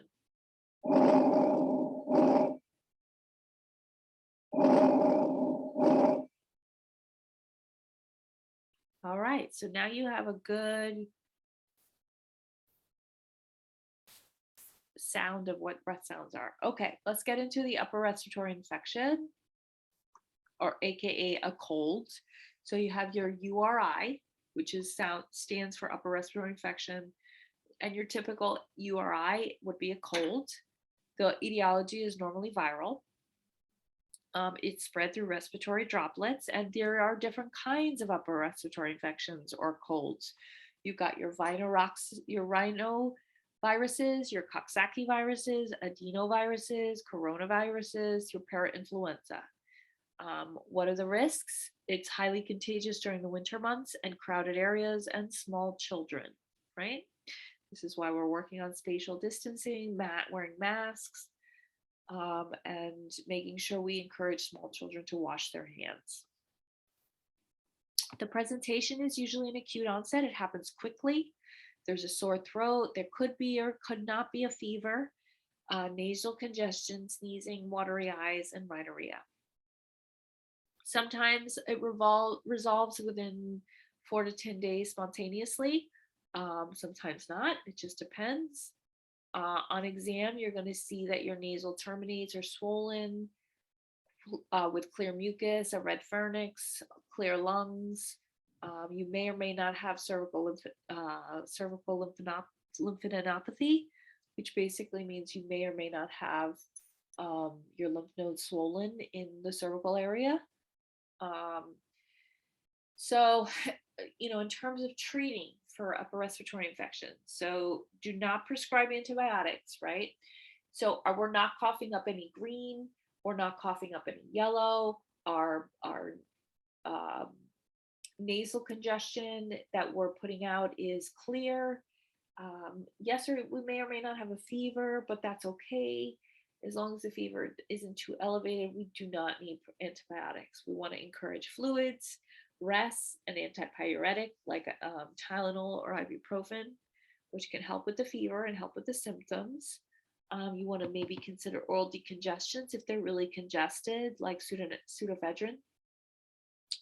All right, so now you have a good sound of what breath sounds are. Okay, let's get into the upper respiratory infection, or AKA a cold. So you have your URI, which is stands for upper respiratory infection, and your typical URI would be a cold. The etiology is normally viral. It's spread through respiratory droplets, and there are different kinds of upper respiratory infections or colds. You've got your rhinoviruses, your Coxsackie viruses, adenoviruses, coronaviruses, your parainfluenza. What are the risks? It's highly contagious during the winter months and crowded areas and small children, right? This is why we're working on spatial distancing, wearing masks, and making sure we encourage small children to wash their hands. The presentation is usually an acute onset. It happens quickly. There's a sore throat. There could be or could not be a fever, nasal congestion, sneezing, watery eyes, and rhinorrhea. Sometimes it resolves within 4 to 10 days spontaneously. Sometimes not. It just depends. On exam, you're going to see that your nasal terminates are swollen with clear mucus, a red pharynx, clear lungs. You may or may not have cervical lymphadenopathy, which basically means you may or may not have your lymph nodes swollen in the cervical area. So, in terms of treating for upper respiratory infections, so do not prescribe antibiotics, right? So we're not coughing up any green, we're not coughing up any yellow, our nasal congestion that we're putting out is clear. Yes, we may or may not have a fever, but that's okay. As long as the fever isn't too elevated, we do not need antibiotics. We want to encourage fluids, RESP, an antipyretic like Tylenol or ibuprofen, which can help with the fever and help with the symptoms. You want to maybe consider oral decongestants if they're really congested, like pseudoephedrine.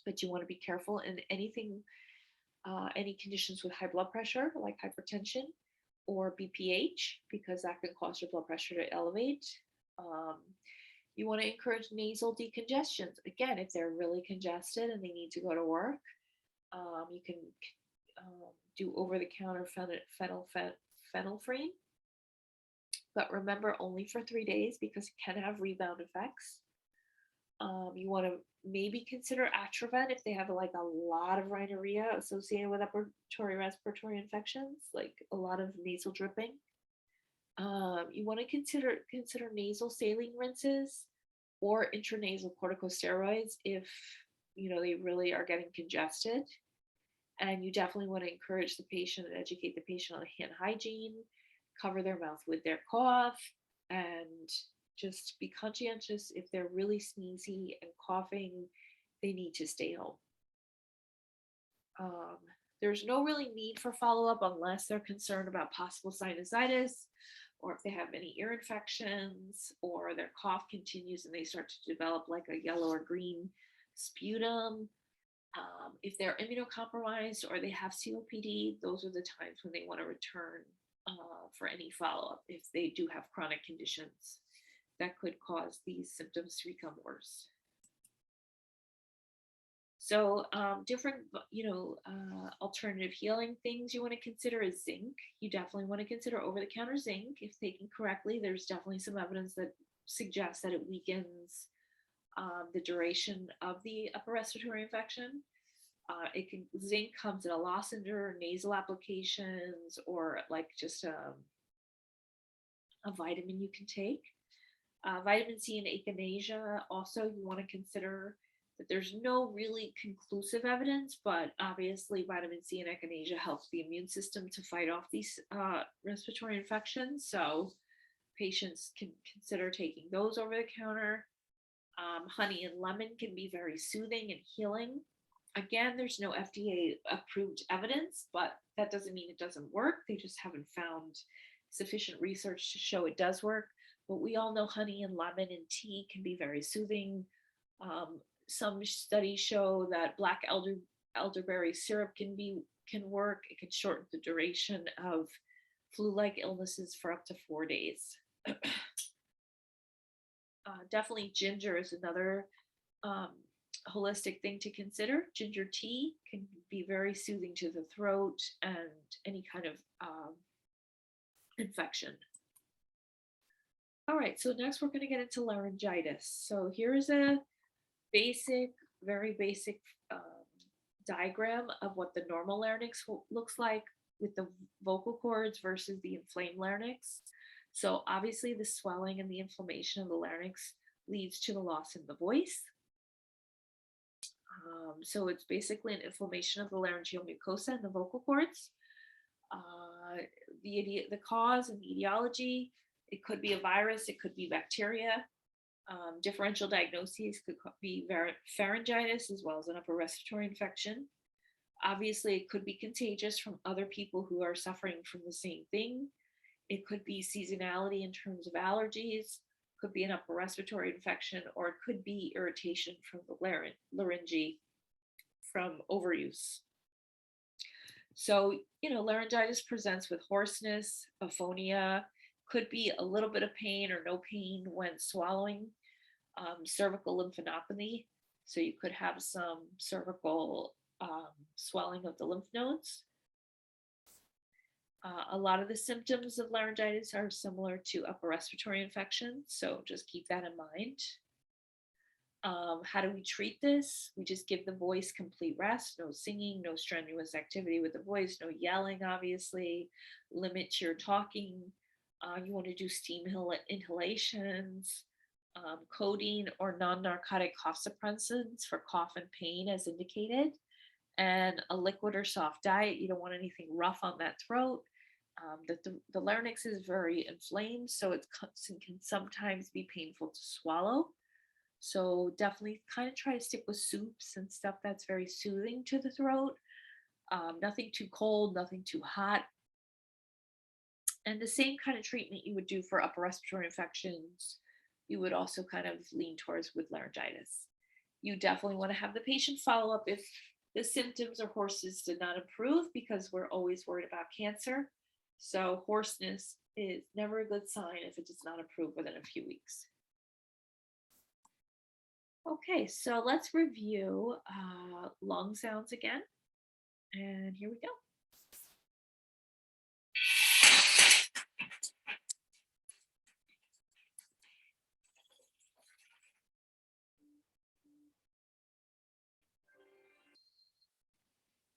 But you want to be careful in any conditions with high blood pressure, like hypertension or BPH, because that can cause your blood pressure to elevate. You want to encourage nasal decongestions. Again, if they're really congested and they need to go to work, you can do over-the-counter phenylphrine. But remember, only for 3 days because it can have rebound effects. You want to maybe consider Atrovent if they have like a lot of rhinorrhea associated with upper respiratory infections, like a lot of nasal dripping. You want to consider nasal saline rinses or intranasal corticosteroids if they really are getting congested. And you definitely want to encourage the patient and educate the patient on hand hygiene, cover their mouth with their cough, and just be conscientious. If they're really sneezy and coughing, they need to stay home. There's no really need for follow-up unless they're concerned about possible sinusitis, or if they have any ear infections, or their cough continues and they start to develop like a yellow or green sputum. If they're immunocompromised or they have COPD, those are the times when they want to return for any follow-up if they do have chronic conditions that could cause these symptoms to become worse. So different, alternative healing things you want to consider is zinc. You definitely want to consider over-the-counter zinc. If taken correctly, there's definitely some evidence that suggests that it weakens the duration of the upper respiratory infection. Zinc comes in a lozenge or nasal applications, or like just a vitamin you can take. Vitamin C and echinacea, also you want to consider that there's no really conclusive evidence, but obviously vitamin C and echinacea helps the immune system to fight off these respiratory infections. So patients can consider taking those over the counter. Honey and lemon can be very soothing and healing. Again, there's no FDA approved evidence, but that doesn't mean it doesn't work. They just haven't found sufficient research to show it does work. But we all know honey and lemon and tea can be very soothing. Some studies show that black elderberry syrup can work. It can shorten the duration of flu-like illnesses for up to 4 days. Definitely ginger is another holistic thing to consider. Ginger tea can be very soothing to the throat and any kind of infection. All right, so next we're going to get into laryngitis. So here's a basic, very basic diagram of what the normal larynx looks like with the vocal cords versus the inflamed larynx. So obviously the swelling and the inflammation of the larynx leads to the loss in the voice. So it's basically an inflammation of the laryngeal mucosa and the vocal cords. The cause and the etiology, it could be a virus, it could be bacteria. Differential diagnoses could be pharyngitis as well as an upper respiratory infection. Obviously, it could be contagious from other people who are suffering from the same thing. It could be seasonality in terms of allergies, could be an upper respiratory infection, or it could be irritation from the larynge from overuse. So, laryngitis presents with hoarseness, aphonia, could be a little bit of pain or no pain when swallowing, cervical lymphadenopathy. So you could have some cervical swelling of the lymph nodes. A lot of the symptoms of laryngitis are similar to upper respiratory infections, so just keep that in mind. How do we treat this? We just give the voice complete rest, no singing, no strenuous activity with the voice, no yelling, obviously. Limit your talking. You want to do steam inhalations, codeine or non-narcotic cough suppressants for cough and pain as indicated, and a liquid or soft diet. You don't want anything rough on that throat. The larynx is very inflamed, so it can sometimes be painful to swallow. So definitely kind of try to stick with soups and stuff that's very soothing to the throat. Nothing too cold, nothing too hot. And the same kind of treatment you would do for upper respiratory infections, you would also kind of lean towards with laryngitis. You definitely want to have the patient follow up if the symptoms or hoarseness did not improve, because we're always worried about cancer. So hoarseness is never a good sign if it does not improve within a few weeks. Okay, so let's review lung sounds again. And here we go.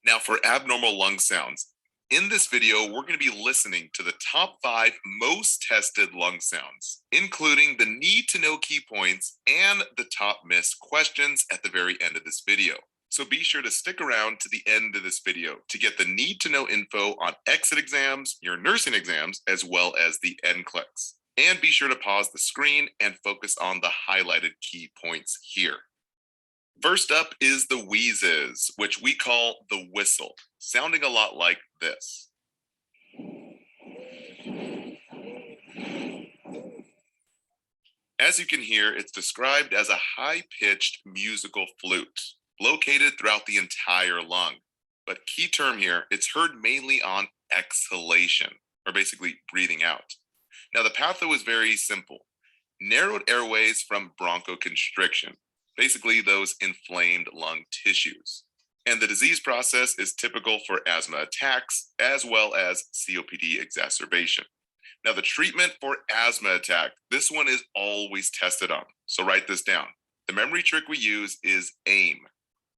Now for abnormal lung sounds. In this video, we're going to be listening to the top 5 most tested lung sounds, including the need to know key points and the top missed questions at the very end of this video. So be sure to stick around to the end of this video to get the need to know info on exit exams, your nursing exams, as well as the NCLEX. And be sure to pause the screen and focus on the highlighted key points here. First up is the wheezes, which we call the whistle, sounding a lot like this. As you can hear, it's described as a high-pitched musical flute, located throughout the entire lung. But key term here, it's heard mainly on exhalation, or basically breathing out. Now the patho is very simple. Narrowed airways from bronchoconstriction, basically those inflamed lung tissues. And the disease process is typical for asthma attacks as well as COPD exacerbation. Now the treatment for asthma attack, this one is always tested on. So write this down. The memory trick we use is AIM.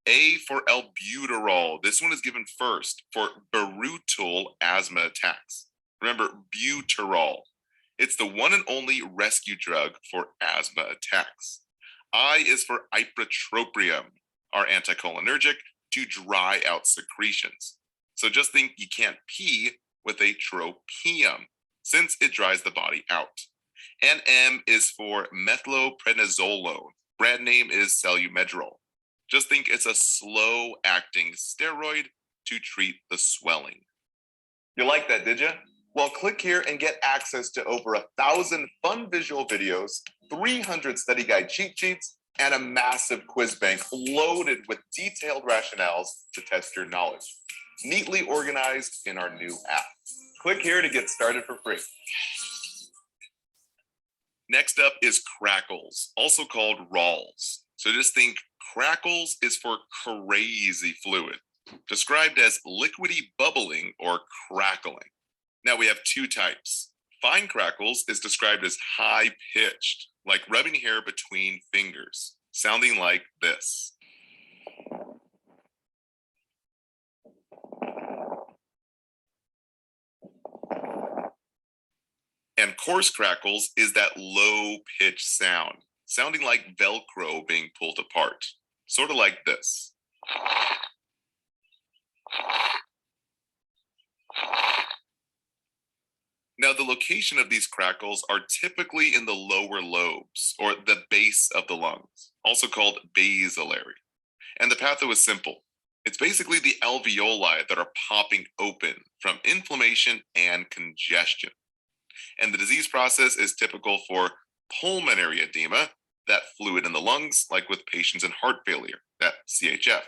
A for albuterol. This one is given first for brutal asthma attacks. Remember, buterol. It's the one and only rescue drug for asthma attacks. I is for ipratropium, our anticholinergic to dry out secretions. So just think you can't pee with a tropium since it dries the body out. And M is for methylprednisolone. Brand name is Salumedrol. Just think it's a slow-acting steroid to treat the swelling. You like that, did you? Well, click here and get access to over 1,000 fun visual videos, 300 study guide cheat sheets, and a massive quiz bank loaded with detailed rationales to test your knowledge, neatly organized in our new app. Click here to get started for free. Next up is crackles, also called RALs. So just think crackles is for crazy fluid, described as liquidy bubbling or crackling. Now we have two types. Fine crackles is described as high-pitched, like rubbing hair between fingers, sounding like this. And coarse crackles is that low-pitched sound, sounding like Velcro being pulled apart, sort of like this. Now, the location of these crackles are typically in the lower lobes, or the base of the lungs, also called basillary. And the patho is simple. It's basically the alveoli that are popping open from inflammation and congestion. And the disease process is typical for pulmonary edema, that fluid in the lungs, like with patients in heart failure, that CHF,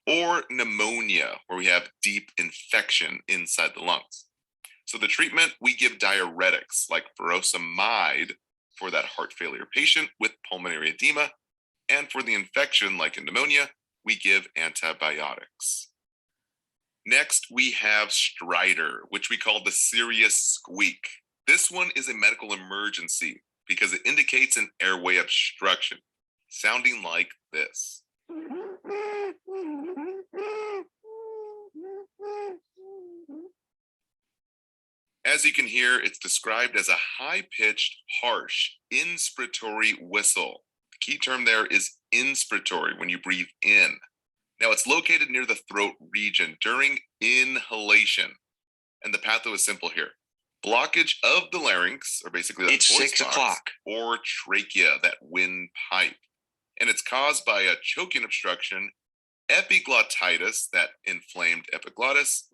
or pneumonia, where we have deep infection inside the lungs. So the treatment, we give diuretics like furosemide for that heart failure patient with pulmonary edema, and for the infection, like in pneumonia, we give antibiotics. Next, we have stridor, which we call the serious squeak. This one is a medical emergency because it indicates an airway obstruction, sounding like this. As you can hear, it's described as a high-pitched, harsh, inspiratory whistle. The key term there is inspiratory, when you breathe in. Now, it's located near the throat region during inhalation. And the patho is simple here. Blockage of the larynx, or basically the It's voice 6 box, o'clock. or trachea, that windpipe. And it's caused by a choking obstruction, epiglottitis, that inflamed epiglottis,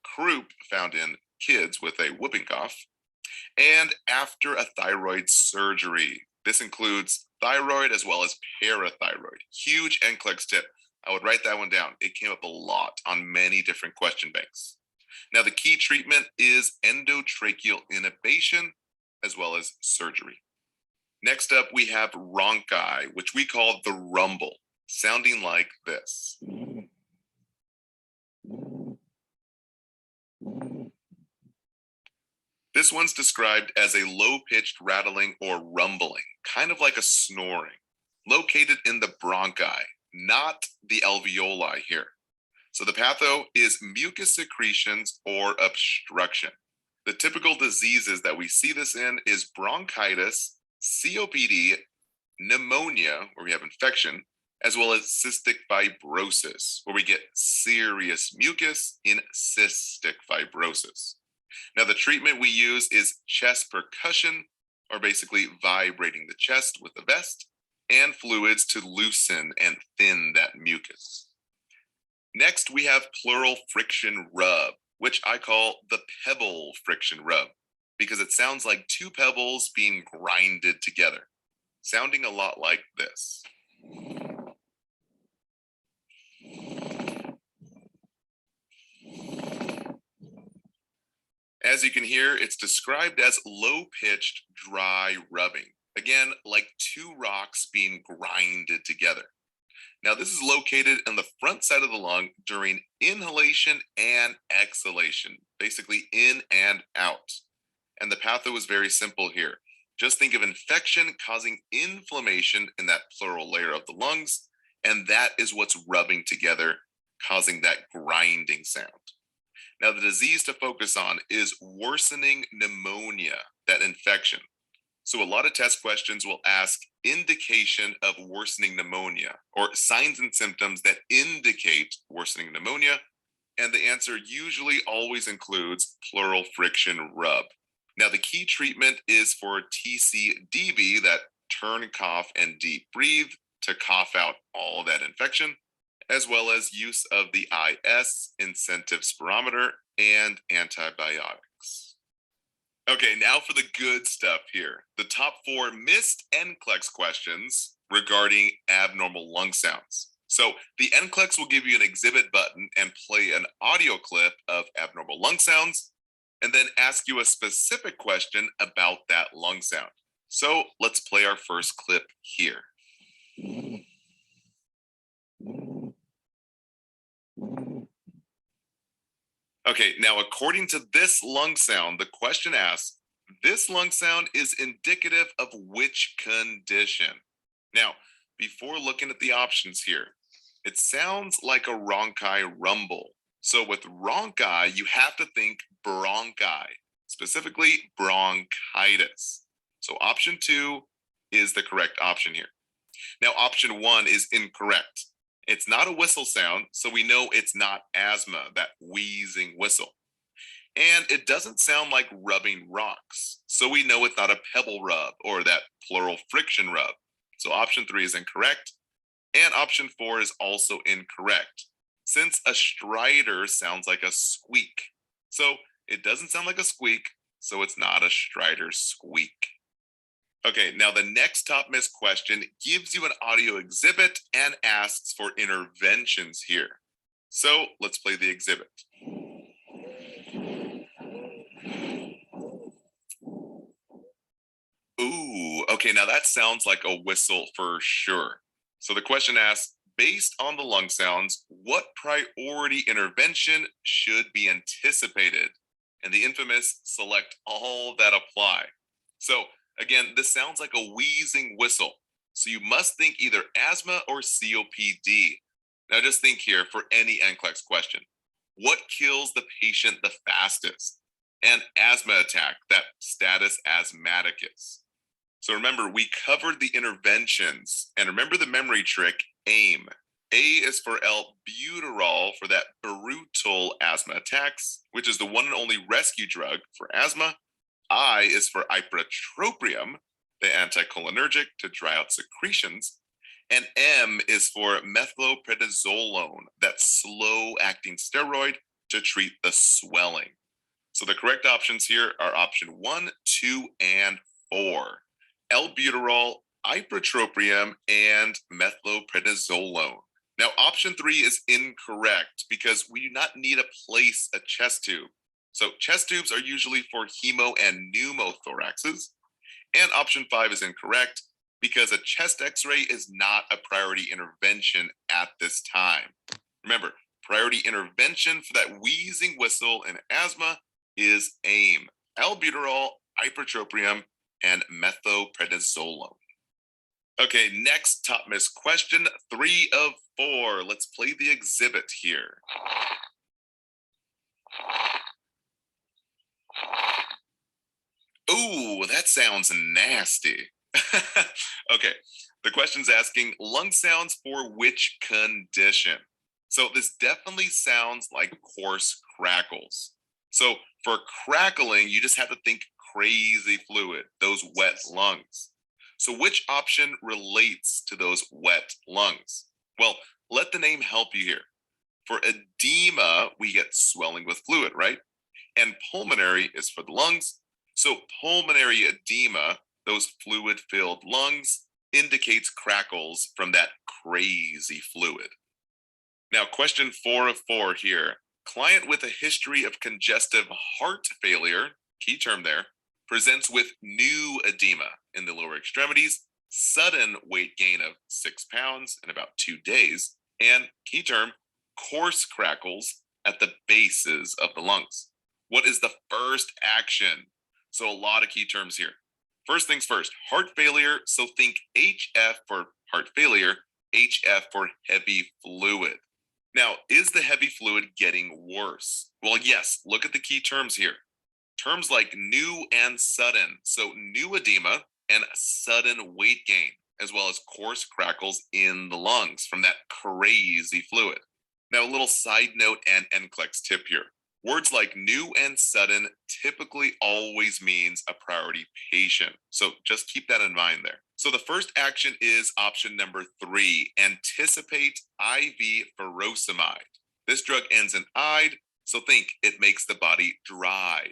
croup, found in kids with a whooping cough, and after a thyroid surgery. This includes thyroid as well as parathyroid. Huge NCLEX tip. I would write that one down. It came up a lot on many different question banks. Now, the key treatment is endotracheal intubation as well as surgery. Next up, we have rhonchi, which we call the rumble, sounding like this. This one's described as a low-pitched rattling or rumbling, kind of like a snoring, located in the bronchi, not the alveoli here. So the patho is mucus secretions or obstruction. The typical diseases that we see this in is bronchitis, COPD, pneumonia, where we have infection, as well as cystic fibrosis, where we get serious mucus in cystic fibrosis. Now, the treatment we use is chest percussion, or basically vibrating the chest with a vest, and fluids to loosen and thin that mucus. Next, we have pleural friction rub, which I call the pebble friction rub, because it sounds like two pebbles being grinded together, sounding a lot like this. As you can hear, it's described as low-pitched, dry rubbing. Again, like two rocks being grinded together. Now, this is located on the front side of the lung during inhalation and exhalation, basically in and out. And the patho is very simple here. Just think of infection causing inflammation in that pleural layer of the lungs, and that is what's rubbing together, causing that grinding sound. Now, the disease to focus on is worsening pneumonia, that infection. So a lot of test questions will ask indication of worsening pneumonia or signs and symptoms that indicate worsening pneumonia. And the answer usually always includes pleural friction rub. Now, the key treatment is for TCDB, that turn, cough, and deep breathe to cough out all that infection, as well as use of the IS, incentive spirometer, and antibiotics. Okay, now for the good stuff here. The top 4 missed NCLEX questions regarding abnormal lung sounds. So the NCLEX will give you an exhibit button and play an audio clip of abnormal lung sounds, and then ask you a specific question about that lung sound. So let's play our first clip here. Okay, now according to this lung sound, the question asks, this lung sound is indicative of which condition? Now, before looking at the options here, it sounds like a rhonchi rumble. So with rhonchi, you have to think bronchi, specifically bronchitis. So option 2 is the correct option here. Now, option 1 is incorrect. It's not a whistle sound, so we know it's not asthma, that wheezing whistle. And it doesn't sound like rubbing rocks, so we know it's not a pebble rub or that pleural friction rub. So option 3 is incorrect, and option 4 is also incorrect, since a stridor sounds like a squeak. So it doesn't sound like a squeak, so it's not a stridor squeak. Okay, now the next top missed question gives you an audio exhibit and asks for interventions here. So let's play the exhibit. Ooh, okay, now that sounds like a whistle for sure. So the question asks, based on the lung sounds, what priority intervention should be anticipated? And the infamous select all that apply. So again, this sounds like a wheezing whistle. So you must think either asthma or COPD. Now just think here for any NCLEX question. What kills the patient the fastest? An asthma attack, that status asthmaticus. So remember, we covered the interventions, and remember the memory trick, AIM. A is for albuterol for that brutal asthma attacks, which is the one and only rescue drug for asthma. I is for ipratropium, the anticholinergic to dry out secretions. And M is for methylprednisolone, that slow-acting steroid to treat the swelling. So the correct options here are option 1, 2, and 4. Albuterol, ipratropium, and methylprednisolone. Now, option 3 is incorrect because we do not need to place a chest tube. So chest tubes are usually for hemo and pneumothoraxes. And option 5 is incorrect because a chest x-ray is not a priority intervention at this time. Remember, priority intervention for that wheezing whistle in asthma is AIM, albuterol, ipratropium, and methylprednisolone. Okay, next top missed question, 3 of 4. Let's play the exhibit here. Ooh, that sounds nasty. Okay, the question's asking lung sounds for which condition? So this definitely sounds like coarse crackles. So for crackling, you just have to think crazy fluid, those wet lungs. So which option relates to those wet lungs? Well, let the name help you here. For edema, we get swelling with fluid, right? And pulmonary is for the lungs. So pulmonary edema, those fluid-filled lungs, indicates crackles from that crazy fluid. Now, question 4 of 4 here. Client with a history of congestive heart failure, key term there, presents with new edema in the lower extremities, sudden weight gain of 6 pounds in about 2 days, and key term, coarse crackles at the bases of the lungs. What is the first action? So a lot of key terms here. First things first, heart failure. So think HF for heart failure, HF for heavy fluid. Now, is the heavy fluid getting worse? Well, yes, look at the key terms here. Terms like new and sudden. So new edema and sudden weight gain, as well as coarse crackles in the lungs from that crazy fluid. Now, a little side note and NCLEX tip here. Words like new and sudden typically always means a priority patient. So just keep that in mind there. So the first action is option number 3, anticipate IV furosemide. This drug ends in "ide," so think it makes the body dry.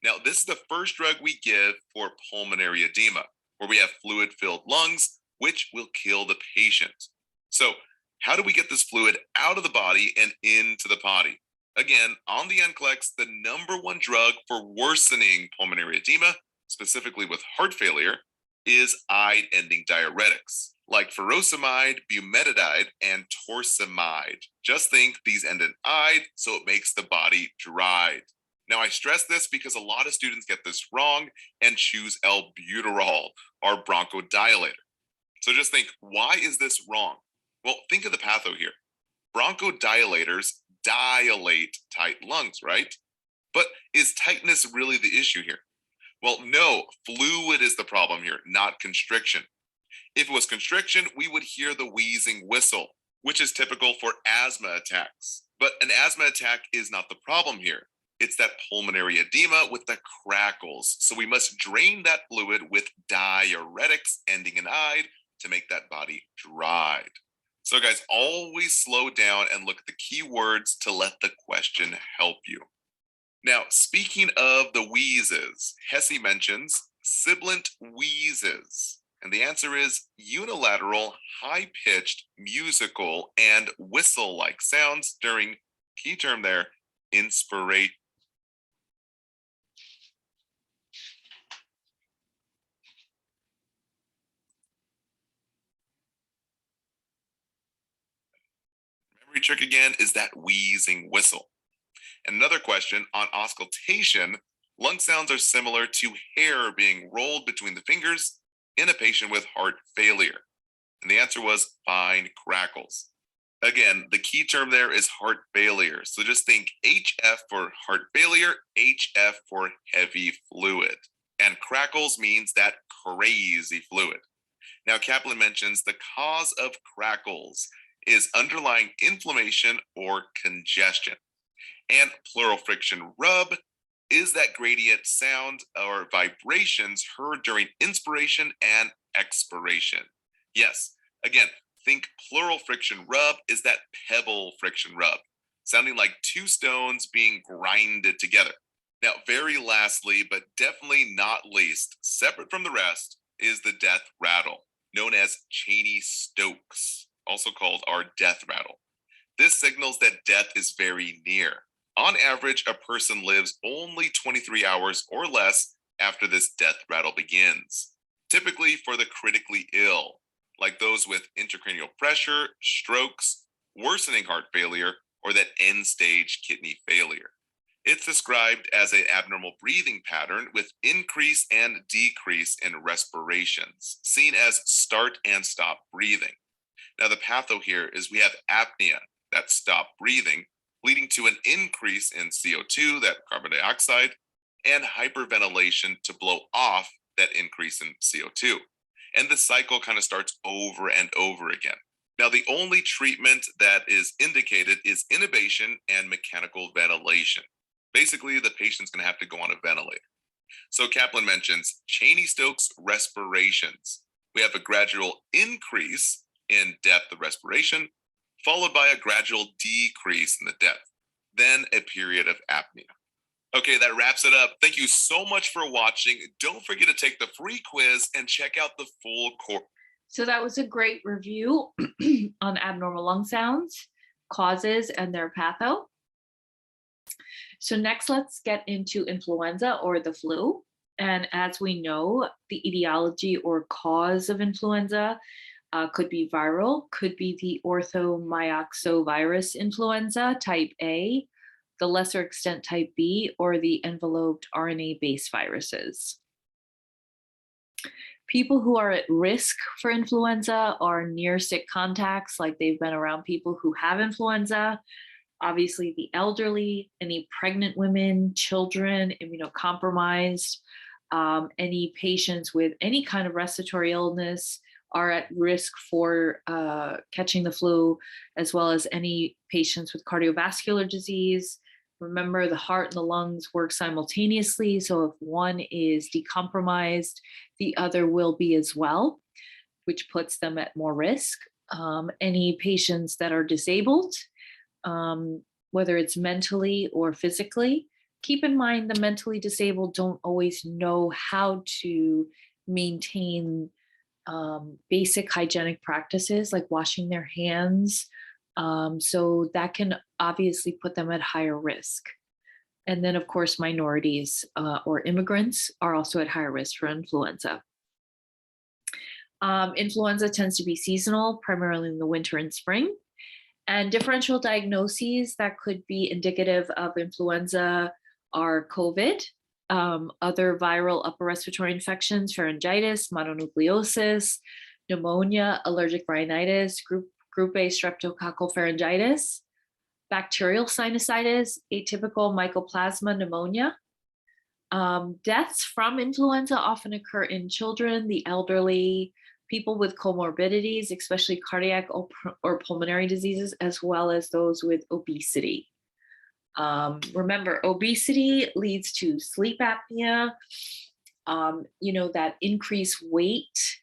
Now, this is the first drug we give for pulmonary edema, where we have fluid-filled lungs, which will kill the patient. So how do we get this fluid out of the body and into the potty? Again, on the NCLEX, the number 1 drug for worsening pulmonary edema, specifically with heart failure, is ide-ending diuretics, like furosemide, bumetanide, and torsemide. Just think these end in "ide," so it makes the body dried. Now, I stress this because a lot of students get this wrong and choose albuterol, our bronchodilator. So just think, why is this wrong? Well, think of the patho here. Bronchodilators dilate tight lungs, right? But is tightness really the issue here? Well, no, fluid is the problem here, not constriction. If it was constriction, we would hear the wheezing whistle, which is typical for asthma attacks. But an asthma attack is not the problem here. It's that pulmonary edema with the crackles. So we must drain that fluid with diuretics ending in "ide" to make that body dried. So guys, always slow down and look at the key words to let the question help you. Now, speaking of the wheezes, Hesse mentions sibilant wheezes. And the answer is unilateral, high-pitched, musical, and whistle-like sounds during, key term there, inspiration. Memory trick again is that wheezing whistle. And another question on auscultation, lung sounds are similar to hair being rolled between the fingers in a patient with heart failure. And the answer was fine crackles. Again, the key term there is heart failure. So just think HF for heart failure, HF for heavy fluid. And crackles means that crazy fluid. Now, Kaplan mentions the cause of crackles is underlying inflammation or congestion. And pleural friction rub is that gradient sound or vibrations heard during inspiration and expiration. Yes, again, think pleural friction rub is that pebble friction rub, sounding like 2 stones being grinded together. Now, very lastly, but definitely not least, separate from the rest, is the death rattle, known as Cheney-Stokes, also called our death rattle. This signals that death is very near. On average, a person lives only 23 hours or less after this death rattle begins, typically for the critically ill, like those with intracranial pressure, strokes, worsening heart failure, or that end-stage kidney failure. It's described as an abnormal breathing pattern with increase and decrease in respirations, seen as start and stop breathing. Now, the patho here is we have apnea, that stop breathing, leading to an increase in CO2, that carbon dioxide, and hyperventilation to blow off that increase in CO2. And the cycle kind of starts over and over again. Now, the only treatment that is indicated is intubation and mechanical ventilation. Basically, the patient's going to have to go on a ventilator. So Kaplan mentions Cheney-Stokes respirations. We have a gradual increase in depth of respiration, followed by a gradual decrease in the depth, then a period of apnea. Okay, that wraps it up. Thank you so much for watching. Don't forget to take the free quiz and check out the full course. So that was a great review on abnormal lung sounds, causes, and their patho. So next, let's get into influenza or the flu. And as we know, the etiology or cause of influenza could be viral, could be the orthomyxovirus influenza type A, the lesser extent type B, or the enveloped RNA-based viruses. People who are at risk for influenza are near sick contacts, like they've been around people who have influenza. Obviously, the elderly, any pregnant women, children, immunocompromised, any patients with any kind of respiratory illness are at risk for catching the flu, as well as any patients with cardiovascular disease, Remember, the heart and the lungs work simultaneously. So if one is decompromised, the other will be as well, which puts them at more risk. Any patients that are disabled, whether it's mentally or physically, keep in mind the mentally disabled don't always know how to maintain basic hygienic practices like washing their hands. So that can obviously put them at higher risk. And then, of course, minorities or immigrants are also at higher risk for influenza. Influenza tends to be seasonal, primarily in the winter and spring. And differential diagnoses that could be indicative of influenza are COVID, other viral upper respiratory infections, pharyngitis, mononucleosis, pneumonia, allergic rhinitis, group A streptococcal pharyngitis, bacterial sinusitis, atypical mycoplasma pneumonia. Deaths from influenza often occur in children, the elderly, people with comorbidities, especially cardiac or pulmonary diseases, as well as those with obesity. Remember, obesity leads to sleep apnea. That increased weight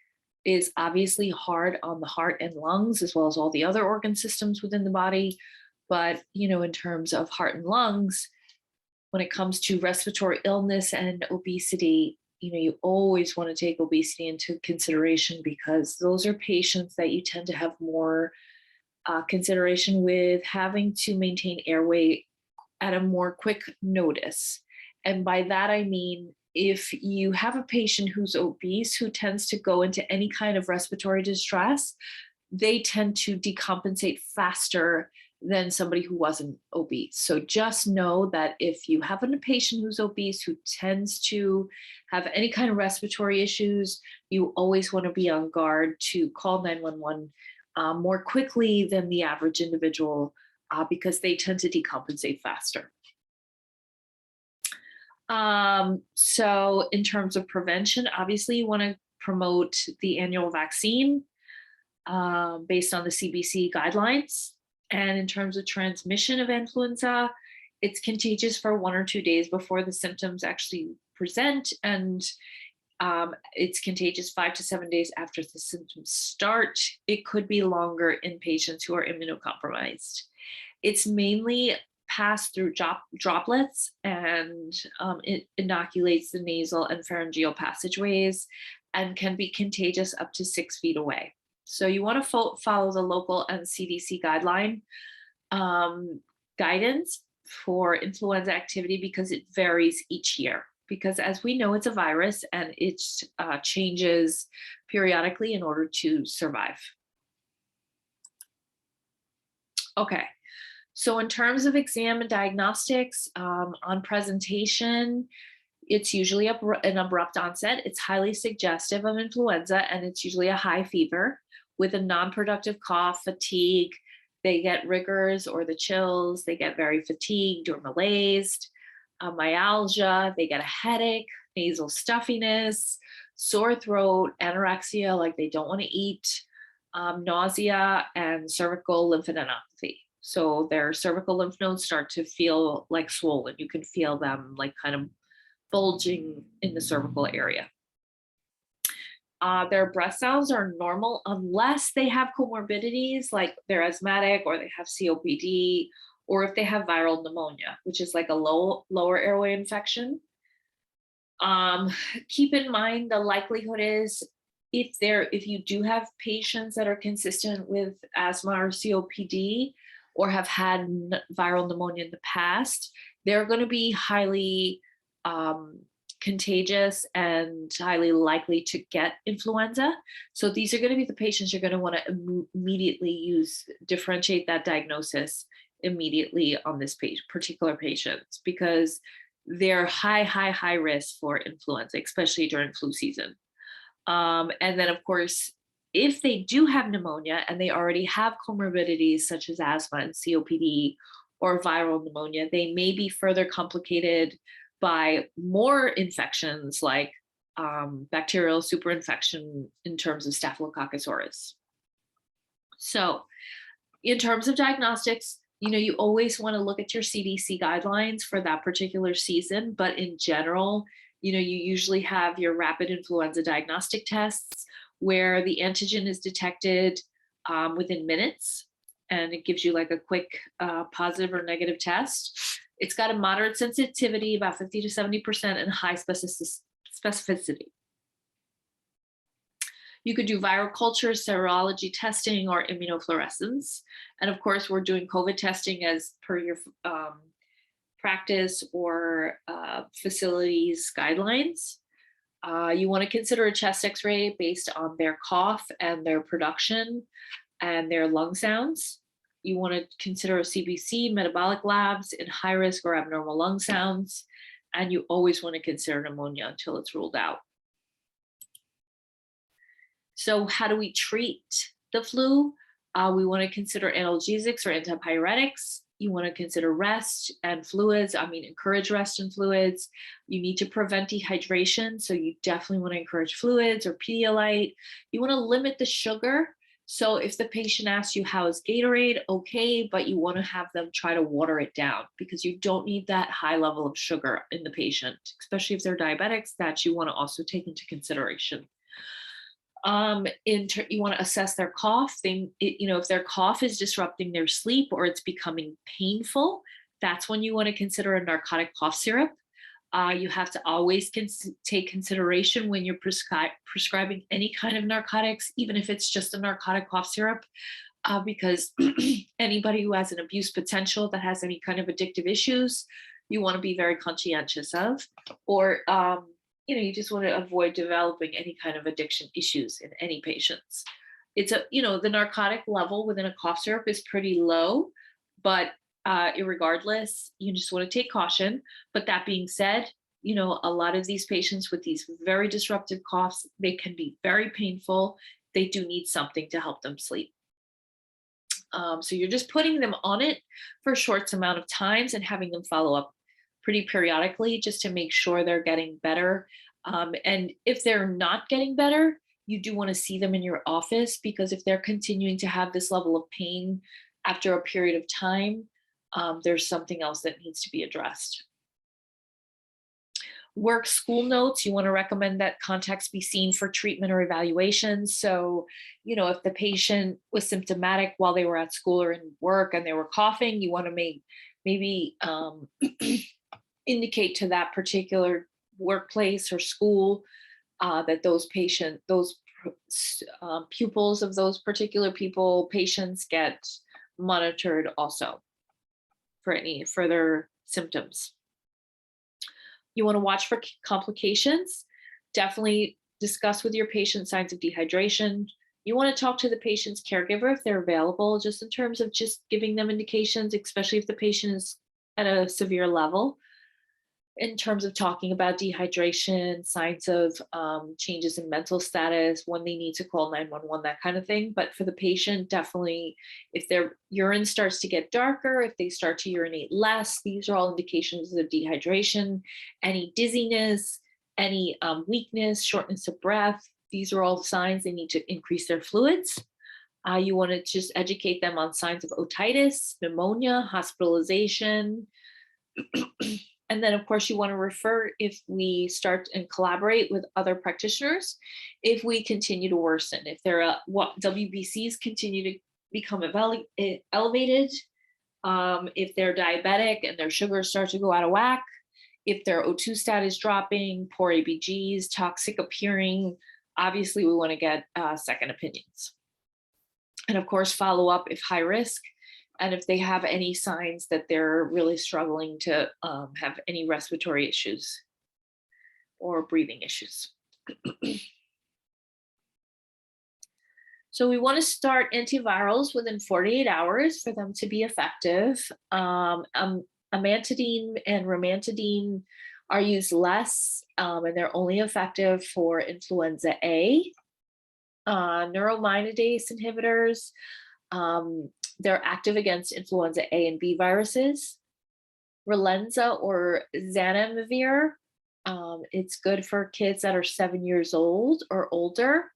is obviously hard on the heart and lungs, as well as all the other organ systems within the body. But, in terms of heart and lungs, when it comes to respiratory illness and obesity, you always want to take obesity into consideration because those are patients that you tend to have more consideration with having to maintain airway at a more quick notice. And by that, I mean, if you have a patient who's obese, who tends to go into any kind of respiratory distress, they tend to decompensate faster than somebody who wasn't obese. So just know that if you have a patient who's obese, who tends to have any kind of respiratory issues, you always want to be on guard to call 911 more quickly than the average individual because they tend to decompensate faster. So in terms of prevention, obviously you want to promote the annual vaccine based on the CDC guidelines. And in terms of transmission of influenza, it's contagious for 1 or 2 days before the symptoms actually present. And it's contagious 5 to 7 days after the symptoms start. It could be longer in patients who are immunocompromised. It's mainly passed through droplets, and it inoculates the nasal and pharyngeal passageways and can be contagious up to 6 feet away. So you want to follow the local and CDC guideline guidance for influenza activity because it varies each year. Because as we know, it's a virus and it changes periodically in order to survive. Okay, so in terms of exam and diagnostics, on presentation, it's usually an abrupt onset. It's highly suggestive of influenza, and it's usually a high fever with a non-productive cough, fatigue. They get rigors or the chills. They get very fatigued or malaised, myalgia. They get a headache, nasal stuffiness, sore throat, anorexia, like they don't want to eat, nausea, and cervical lymphadenopathy. So their cervical lymph nodes start to feel like swollen. You can feel them like kind of bulging in the cervical area. Their breath sounds are normal unless they have comorbidities like they're asthmatic or they have COPD, or if they have viral pneumonia, which is like a lower airway infection. Keep in mind the likelihood is if you do have patients that are consistent with asthma or COPD or have had viral pneumonia in the past, they're going to be highly contagious and highly likely to get influenza. So these are going to be the patients you're going to want to immediately differentiate that diagnosis immediately on this particular patients because they're high risk for influenza, especially during flu season. And then of course, if they do have pneumonia and they already have comorbidities such as asthma and COPD or viral pneumonia, they may be further complicated by more infections like bacterial superinfection in terms of Staphylococcus aureus. So in terms of diagnostics, You always want to look at your CDC guidelines for that particular season, but in general, you usually have your rapid influenza diagnostic tests where the antigen is detected within minutes, and it gives you like a quick positive or negative test. It's got a moderate sensitivity, about 50 to 70%, and high specificity. You could do viral culture, serology testing, or immunofluorescence. And of course, we're doing COVID testing as per your practice or facilities guidelines. You want to consider a chest x-ray based on their cough and their production and their lung sounds. You want to consider a CBC, metabolic labs in high risk or abnormal lung sounds. And you always want to consider pneumonia until it's ruled out. So how do we treat the flu? We want to consider analgesics or antipyretics. You want to consider rest and fluids. Encourage rest and fluids. You need to prevent dehydration. So you definitely want to encourage fluids or Pedialyte. You want to limit the sugar. So if the patient asks you, how is Gatorade? Okay, but you want to have them try to water it down because you don't need that high level of sugar in the patient, especially if they're diabetics, that you want to also take into consideration. You want to assess their cough. If their cough is disrupting their sleep or it's becoming painful, that's when you want to consider a narcotic cough syrup. You have to always take consideration when you're prescribing any kind of narcotics, even if it's just a narcotic cough syrup, because anybody who has an abuse potential that has any kind of addictive issues, you want to be very conscientious of, or you just want to avoid developing any kind of addiction issues in any patients. It's the narcotic level within a cough syrup is pretty low, but irregardless, you just want to take caution. But that being said, a lot of these patients with these very disruptive coughs, they can be very painful. They do need something to help them sleep. So you're just putting them on it for a short amount of times and having them follow up pretty periodically just to make sure they're getting better. And if they're not getting better, you do want to see them in your office, because if they're continuing to have this level of pain after a period of time, there's something else that needs to be addressed. Work school notes, you want to recommend that contacts be seen for treatment or evaluation. So, if the patient was symptomatic while they were at school or in work and they were coughing, you want to maybe indicate to that particular workplace or school that those pupils of those particular patients get monitored also for any further symptoms. You want to watch for complications. Definitely discuss with your patient signs of dehydration. You want to talk to the patient's caregiver if they're available, just in terms of just giving them indications, especially if the patient is at a severe level, in terms of talking about dehydration, signs of changes in mental status, when they need to call 911, that kind of thing. But for the patient, definitely, if their urine starts to get darker, if they start to urinate less, these are all indications of dehydration. Any dizziness, any weakness, shortness of breath, these are all signs they need to increase their fluids. You want to just educate them on signs of otitis, pneumonia, hospitalization. And then, of course, you want to refer if we start and collaborate with other practitioners, if we continue to worsen, if their WBCs continue to become elevated, if they're diabetic and their sugars start to go out of whack, if their O2 stat is dropping, poor ABGs, toxic appearing, obviously we want to get second opinions. And of course, follow up if high risk, and if they have any signs that they're really struggling to have any respiratory issues or breathing issues. So we want to start antivirals within 48 hours for them to be effective. Amantadine and Romantadine are used less, and they're only effective for influenza A. Neuraminidase inhibitors, they're active against influenza A and B viruses. Relenza or Zanamivir, it's good for kids that are 7 years old or older.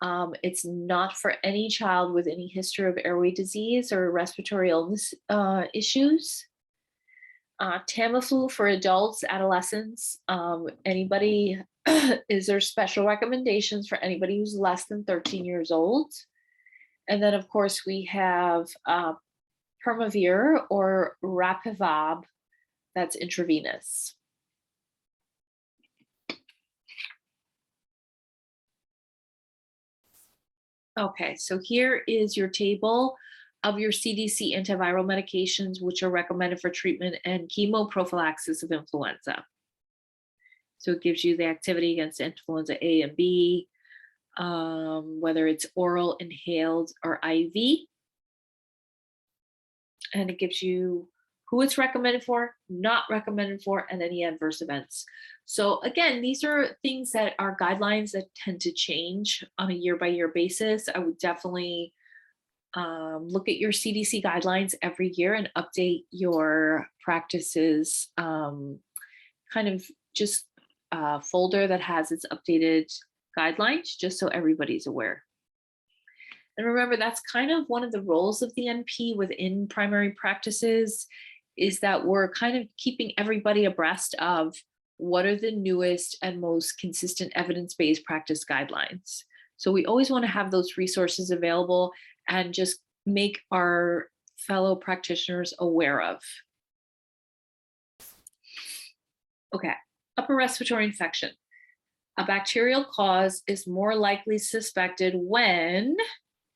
It's not for any child with any history of airway disease or respiratory illness issues. Tamiflu for adults, adolescents, anybody, is there special recommendations for anybody who's less than 13 years old? And then of course we have Permavir or Rapivab, that's intravenous. Okay, so here is your table of your CDC antiviral medications, which are recommended for treatment and chemoprophylaxis of influenza. So it gives you the activity against influenza A and B, whether it's oral, inhaled, or IV. And it gives you who it's recommended for, not recommended for, and any adverse events. So again, these are things that are guidelines that tend to change on a year-by-year basis. I would definitely look at your CDC guidelines every year and update your practices, kind of just a folder that has its updated guidelines, just so everybody's aware. And remember, that's kind of one of the roles of the NP within primary practices, is that we're kind of keeping everybody abreast of what are the newest and most consistent evidence-based practice guidelines. So we always want to have those resources available and just make our fellow practitioners aware of. Okay, upper respiratory infection. A bacterial cause is more likely suspected when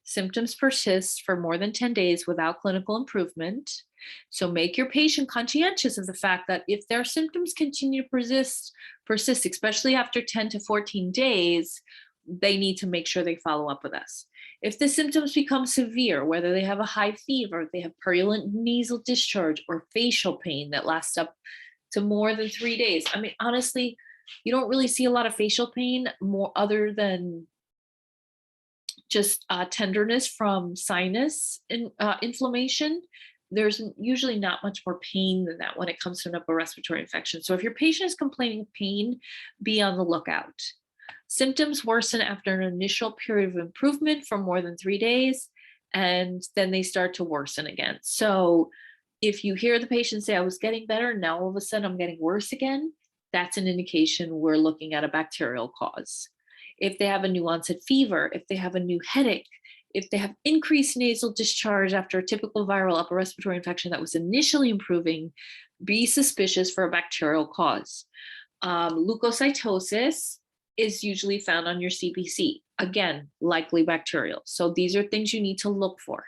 symptoms persist for more than 10 days without clinical improvement. So make your patient conscientious of the fact that if their symptoms continue to persist, especially after 10 to 14 days, they need to make sure they follow up with us. If the symptoms become severe, whether they have a high fever, they have purulent nasal discharge or facial pain that lasts up to more than 3 days. I mean, honestly, you don't really see a lot of facial pain more other than just tenderness from sinus inflammation. There's usually not much more pain than that when it comes to an upper respiratory infection. So if your patient is complaining of pain, be on the lookout. Symptoms worsen after an initial period of improvement for more than 3 days, and then they start to worsen again. So if you hear the patient say, I was getting better, now all of a sudden I'm getting worse again, that's an indication we're looking at a bacterial cause. If they have a new onset fever, if they have a new headache, if they have increased nasal discharge after a typical viral upper respiratory infection that was initially improving, be suspicious for a bacterial cause. Leukocytosis is usually found on your CBC. Again, likely bacterial. So these are things you need to look for.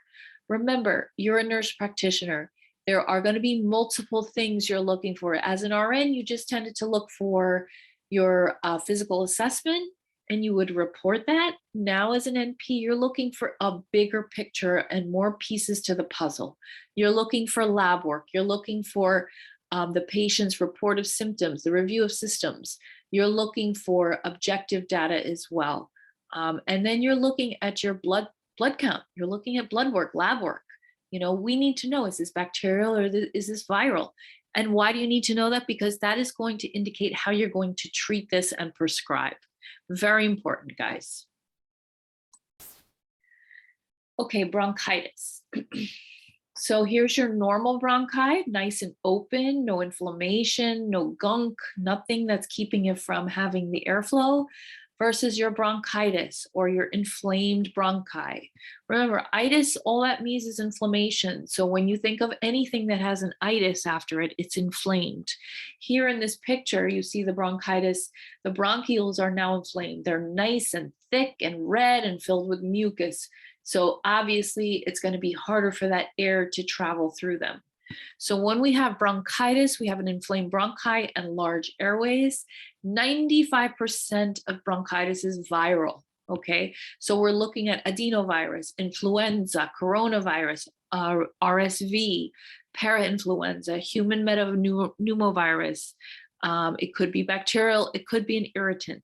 Remember, you're a nurse practitioner. There are going to be multiple things you're looking for. As an RN, you just tended to look for your physical assessment, and you would report that. Now as an NP, you're looking for a bigger picture and more pieces to the puzzle. You're looking for lab work. You're looking for the patient's report of symptoms, the review of systems. You're looking for objective data as well. And then you're looking at your blood count. You're looking at blood work, lab work. You know, we need to know, is this bacterial or is this viral? And why do you need to know that? Because that is going to indicate how you're going to treat this and prescribe. Very important, guys. Okay, bronchitis. So here's your normal bronchi, nice and open, no inflammation, no gunk, nothing that's keeping you from having the airflow, versus your bronchitis or your inflamed bronchi. Remember, itis, all that means is inflammation. So when you think of anything that has an itis after it, it's inflamed. Here in this picture, you see the bronchitis. The bronchioles are now inflamed. They're nice and thick and red and filled with mucus. So obviously, it's going to be harder for that air to travel through them. So when we have bronchitis, we have an inflamed bronchi and large airways. 95% of bronchitis is viral, okay? So we're looking at adenovirus, influenza, coronavirus, RSV, parainfluenza, human metapneumovirus. It could be bacterial, it could be an irritant.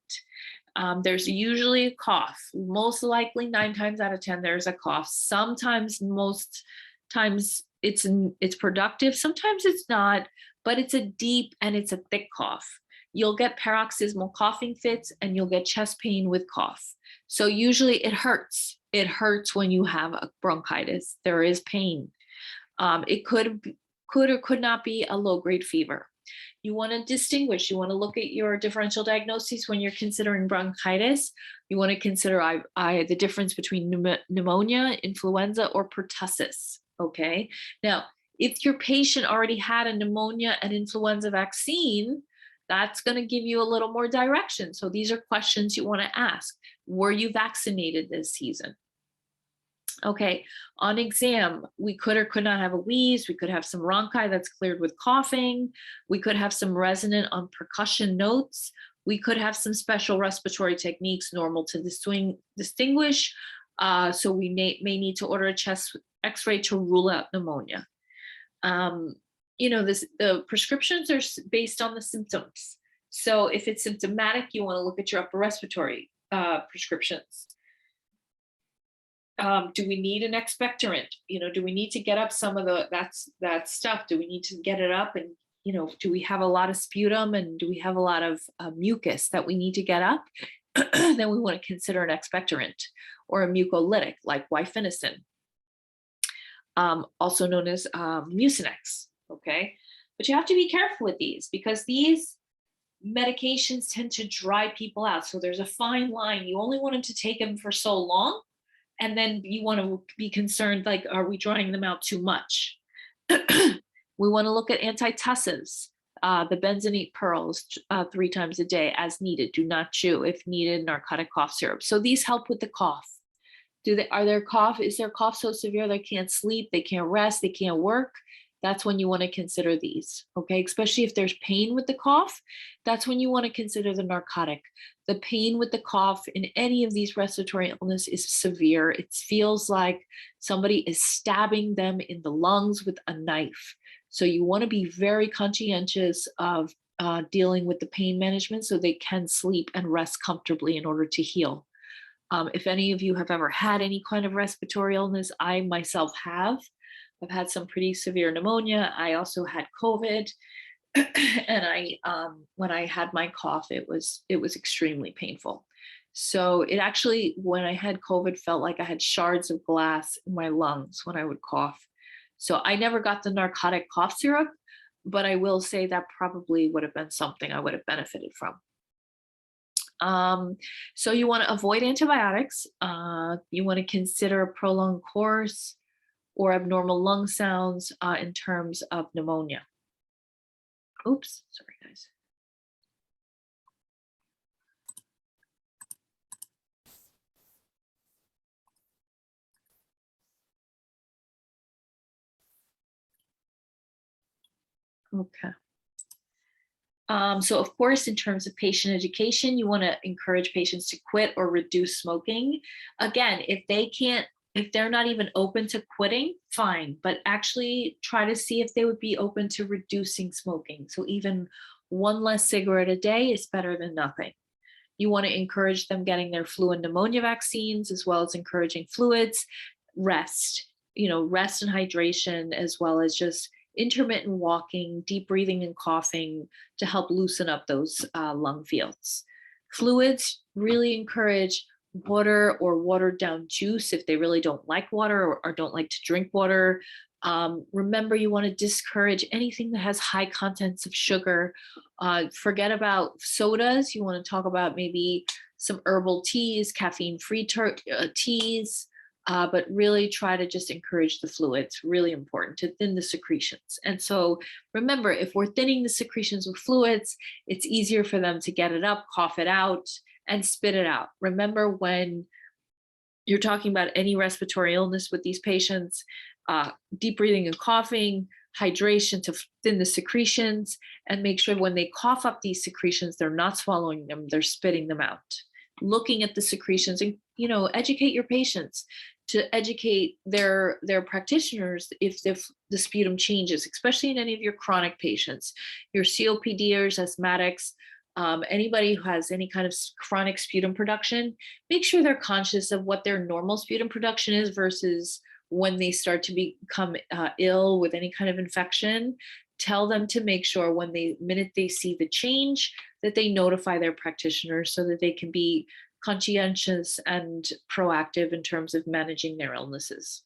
There's usually a cough. Most likely 9 times out of 10, there's a cough. Sometimes, most times, it's productive. Sometimes it's not, but it's a deep and it's a thick cough. you'll get paroxysmal coughing fits and you'll get chest pain with cough. So usually it hurts. It hurts when you have a bronchitis. There is pain. It could or could not be a low-grade fever. You want to distinguish. You want to look at your differential diagnoses when you're considering bronchitis. You want to consider the difference between pneumonia, influenza, or pertussis. Okay. Now, if your patient already had a pneumonia and influenza vaccine, that's going to give you a little more direction. So these are questions you want to ask. Were you vaccinated this season? Okay, on exam, we could or could not have a wheeze. We could have some rhonchi that's cleared with coughing. We could have some resonant on percussion notes. We could have some special respiratory techniques normal to distinguish. So we may need to order a chest x-ray to rule out pneumonia. The prescriptions are based on the symptoms. So if it's symptomatic, you want to look at your upper respiratory prescriptions. Do we need an expectorant? Do we need to get up some of that stuff? Do we need to get it up? And, do we have a lot of sputum and do we have a lot of mucus that we need to get up? Then we want to consider an expectorant or a mucolytic like guaifenesin, also known as Mucinex. Okay. But you have to be careful with these because these medications tend to dry people out. So there's a fine line. You only want them to take them for so long. And then you want to be concerned, like, are we drying them out too much? We want to look at antitussives, the benzoate pearls 3 times a day as needed. Do not chew. If needed, narcotic cough syrup. So these help with the cough. Is their cough so severe they can't sleep, they can't rest, they can't work? That's when you want to consider these, okay? Especially if there's pain with the cough, that's when you want to consider the narcotic. The pain with the cough in any of these respiratory illness is severe. It feels like somebody is stabbing them in the lungs with a knife. So you want to be very conscientious of dealing with the pain management so they can sleep and rest comfortably in order to heal. If any of you have ever had any kind of respiratory illness, I myself have. I've had some pretty severe pneumonia. I also had COVID. And when I had my cough, it was extremely painful. So it actually, when I had COVID, felt like I had shards of glass in my lungs when I would cough. So I never got the narcotic cough syrup, but I will say that probably would have been something I would have benefited from. So you want to avoid antibiotics. You want to consider a prolonged course or abnormal lung sounds in terms of pneumonia. Oops, sorry guys. Okay. So of course, in terms of patient education, you want to encourage patients to quit or reduce smoking. Again, if they're not even open to quitting, fine, but actually try to see if they would be open to reducing smoking. So even 1 less cigarette a day is better than nothing. You want to encourage them getting their flu and pneumonia vaccines, as well as encouraging fluids, rest and hydration, as well as just intermittent walking, deep breathing and coughing to help loosen up those lung fields. Fluids, really encourage water or watered down juice if they really don't like water or don't like to drink water. Remember, you want to discourage anything that has high contents of sugar. Forget about sodas. You want to talk about maybe some herbal teas, caffeine-free teas, but really try to just encourage the fluids. Really important to thin the secretions. And so remember, if we're thinning the secretions with fluids, it's easier for them to get it up, cough it out, and spit it out. Remember, when you're talking about any respiratory illness with these patients, deep breathing and coughing, hydration to thin the secretions, and make sure when they cough up these secretions, they're not swallowing them, they're spitting them out. Looking at the secretions and, educate your patients to educate their practitioners if the sputum changes, especially in any of your chronic patients, your COPDers, asthmatics, anybody who has any kind of chronic sputum production. Make sure they're conscious of what their normal sputum production is versus when they start to become ill with any kind of infection. tell them to make sure when minute they see the change that they notify their practitioner so that they can be conscientious and proactive in terms of managing their illnesses.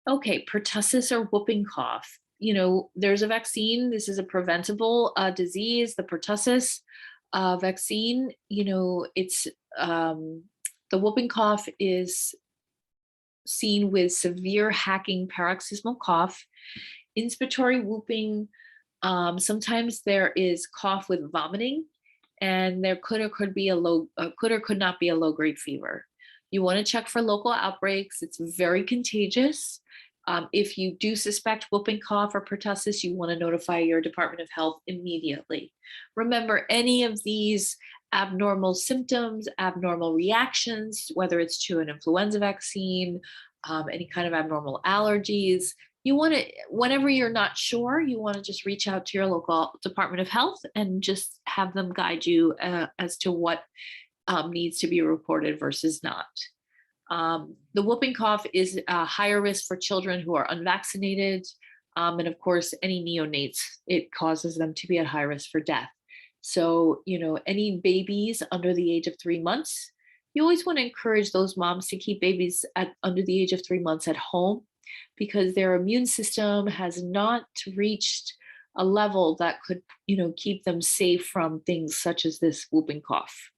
Okay, pertussis or whooping cough. There's a vaccine. This is a preventable disease, the pertussis vaccine. It's the whooping cough is seen with severe hacking paroxysmal cough, inspiratory whooping. Sometimes there is cough with vomiting, and there could or could not be a low grade fever. You want to check for local outbreaks. It's very contagious. If you do suspect whooping cough or pertussis, you want to notify your Department of Health immediately. Remember, any of these abnormal symptoms, abnormal reactions, whether it's to an influenza vaccine, any kind of abnormal allergies, you want to, whenever you're not sure, you want to just reach out to your local Department of Health and just have them guide you as to what needs to be reported versus not. The whooping cough is a higher risk for children who are unvaccinated. And of course, any neonates, it causes them to be at high risk for death. So, any babies under the age of 3 months, you always want to encourage those moms to keep babies under the age of 3 months at home, because their immune system has not reached a level that could, keep them safe from things such as this whooping cough.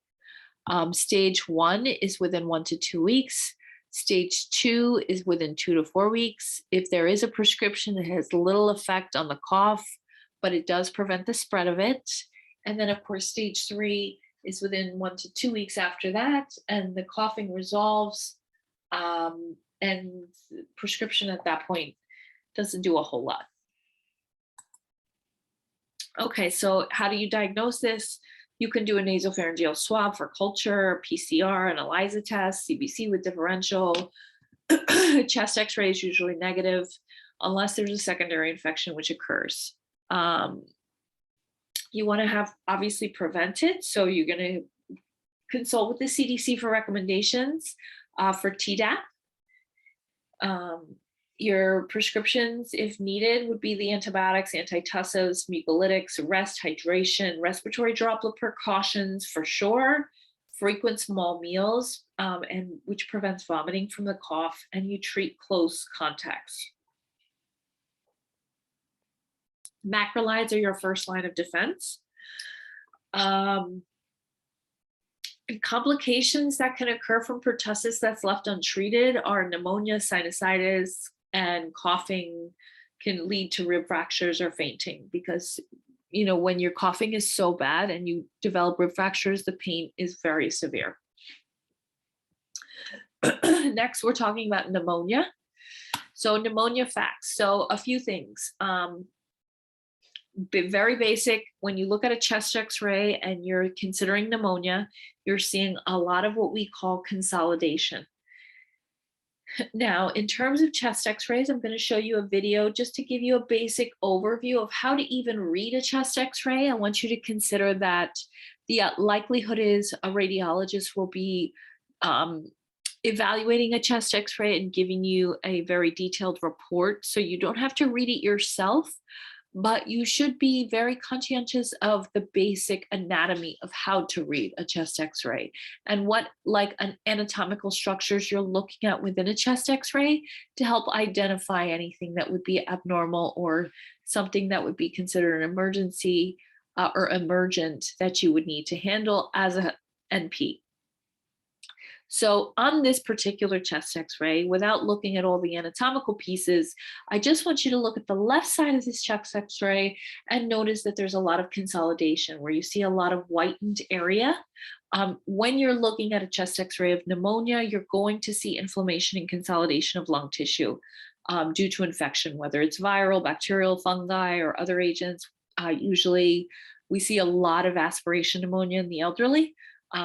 Stage 1 is within 1 to 2 weeks. Stage 2 is within 2 to 4 weeks. If there is a prescription, it has little effect on the cough, but it does prevent the spread of it. And then, of course, stage 3 is within 1 to 2 weeks after that, and the coughing resolves, and prescription at that point doesn't do a whole lot. Okay, so how do you diagnose this? You can do a nasopharyngeal swab for culture, PCR, an ELISA test, CBC with differential. Chest x-ray is usually negative unless there's a secondary infection which occurs. You want to have obviously prevented, so you're going to consult with the CDC for recommendations for Tdap. Your prescriptions, if needed, would be the antibiotics, antitussives, mucolytics, rest, hydration, respiratory droplet precautions for sure, frequent small meals, and which prevents vomiting from the cough, and you treat close contacts. Macrolides are your first line of defense. Complications that can occur from pertussis that's left untreated are pneumonia, sinusitis, and coughing can lead to rib fractures or fainting, because when your coughing is so bad and you develop rib fractures, the pain is very severe. Next, we're talking about pneumonia. So pneumonia facts. So a few things. Very basic. When you look at a chest x-ray and you're considering pneumonia, you're seeing a lot of what we call consolidation. Now, in terms of chest x-rays, I'm going to show you a video just to give you a basic overview of how to even read a chest x-ray. I want you to consider that the likelihood is a radiologist will be evaluating a chest x-ray and giving you a very detailed report. So you don't have to read it yourself, but you should be very conscientious of the basic anatomy of how to read a chest x-ray and what anatomical structures you're looking at within a chest x-ray to help identify anything that would be abnormal or something that would be considered an emergency or emergent that you would need to handle as a NP. So on this particular chest x-ray, without looking at all the anatomical pieces, I just want you to look at the left side of this chest x-ray and notice that there's a lot of consolidation where you see a lot of whitened area. When you're looking at a chest x-ray of pneumonia, you're going to see inflammation and consolidation of lung tissue due to infection, whether it's viral, bacterial, fungi, or other agents. Usually we see a lot of aspiration pneumonia in the elderly.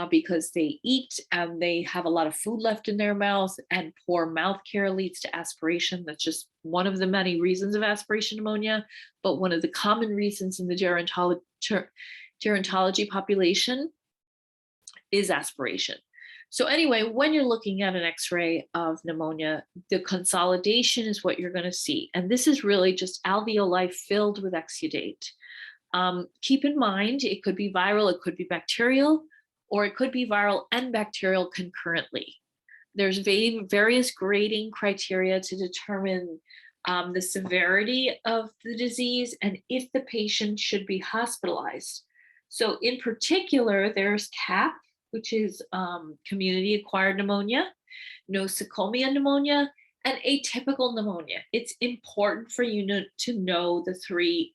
Because they eat and they have a lot of food left in their mouth, and poor mouth care leads to aspiration. That's just one of the many reasons of aspiration pneumonia, but one of the common reasons in the gerontology population is aspiration. So anyway, when you're looking at an X-ray of pneumonia, the consolidation is what you're going to see. And this is really just alveoli filled with exudate. Keep in mind, it could be viral, it could be bacterial, or it could be viral and bacterial concurrently. There's various grading criteria to determine the severity of the disease and if the patient should be hospitalized. So in particular, there's CAP, which is community-acquired pneumonia, nosocomial pneumonia, and atypical pneumonia. It's important for you to know the three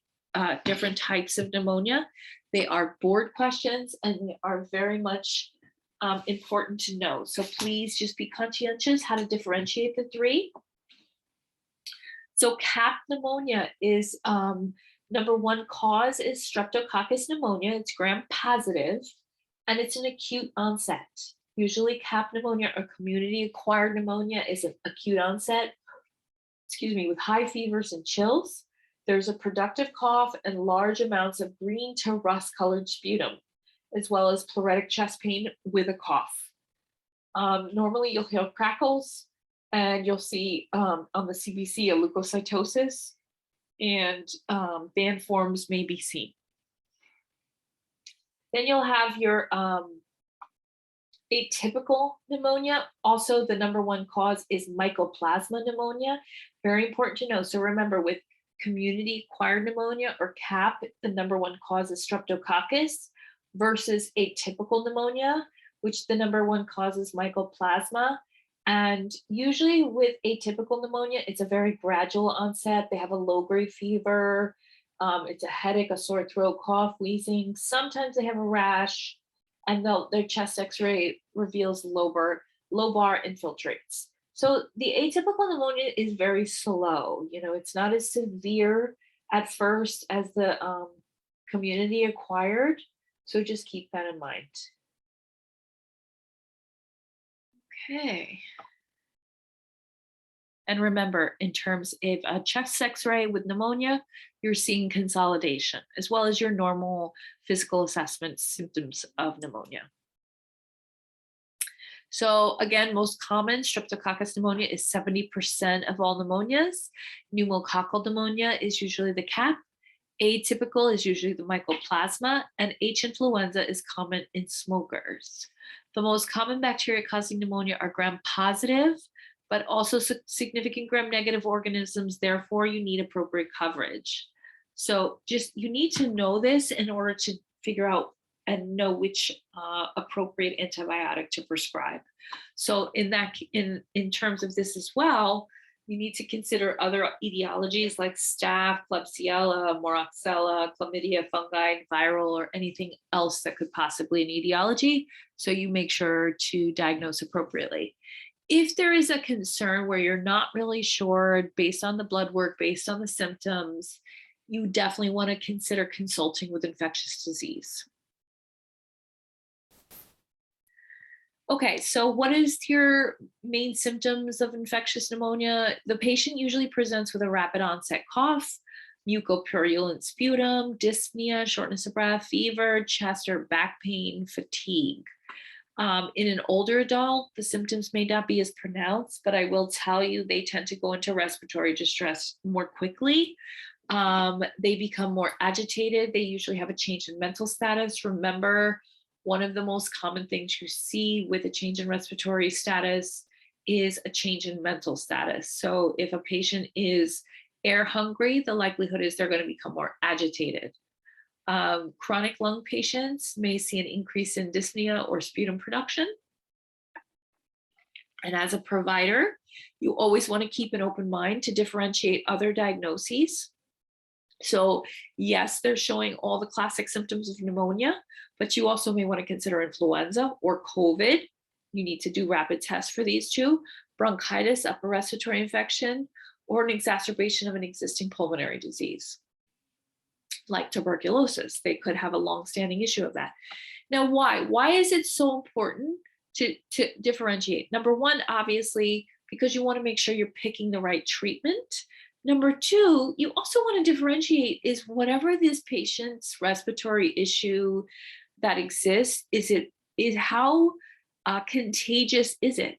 different types of pneumonia. They are board questions and they are very much important to know. So please just be conscientious how to differentiate the three. So CAP pneumonia is number one cause is Streptococcus pneumonia. It's gram positive and it's an acute onset. Usually CAP pneumonia or community acquired pneumonia is an acute onset, with high fevers and chills. There's a productive cough and large amounts of green to rust colored sputum, as well as pleuritic chest pain with a cough. Normally you'll hear crackles and you'll see on the CBC a leukocytosis and band forms may be seen. Then you'll have your atypical pneumonia. Also, the number one cause is mycoplasma pneumonia. Very important to know. So remember, with community-acquired pneumonia or CAP, the number one cause is Streptococcus versus atypical pneumonia, which the number one cause is mycoplasma. And usually with atypical pneumonia, it's a very gradual onset. They have a low-grade fever. It's a headache, a sore throat, cough, wheezing. Sometimes they have a rash, and their chest X-ray reveals lobar infiltrates. So the atypical pneumonia is very slow. It's not as severe at first as the community acquired. So just keep that in mind. Okay. And remember, in terms of a chest X-ray with pneumonia, you're seeing consolidation, as well as your normal physical assessment symptoms of pneumonia. So again, most common Streptococcus pneumonia is 70% of all pneumonias. Pneumococcal pneumonia is usually the CAP. Atypical is usually the mycoplasma, and H. influenza is common in smokers. The most common bacteria causing pneumonia are gram-positive, but also significant gram-negative organisms. Therefore, you need appropriate coverage. So you need to know this in order to figure out and know which appropriate antibiotic to prescribe. So in terms of this as well, you need to consider other etiologies like staph, Klebsiella, Moraxella, chlamydia, fungi, viral, or anything else that could possibly an etiology. So you make sure to diagnose appropriately. If there is a concern where you're not really sure based on the blood work, based on the symptoms, you definitely want to consider consulting with infectious disease. Okay, so what is your main symptoms of infectious pneumonia? The patient usually presents with a rapid onset cough, mucopurulent sputum, dyspnea, shortness of breath, fever, chest or back pain, fatigue. In an older adult, the symptoms may not be as pronounced, but I will tell you they tend to go into respiratory distress more quickly. They become more agitated. They usually have a change in mental status. Remember, one of the most common things you see with a change in respiratory status is a change in mental status. So if a patient is air hungry, the likelihood is they're going to become more agitated. Chronic lung patients may see an increase in dyspnea or sputum production. And as a provider, you always want to keep an open mind to differentiate other diagnoses. So yes, they're showing all the classic symptoms of pneumonia, but you also may want to consider influenza or COVID. You need to do rapid tests for these two, bronchitis, upper respiratory infection, or an exacerbation of an existing pulmonary disease, like tuberculosis. They could have a long-standing issue of that. Now, why? Why is it so important to differentiate? Number one, obviously, because you want to make sure you're picking the right treatment. Number two, you also want to differentiate is whatever this patient's respiratory issue that exists, is how contagious is it?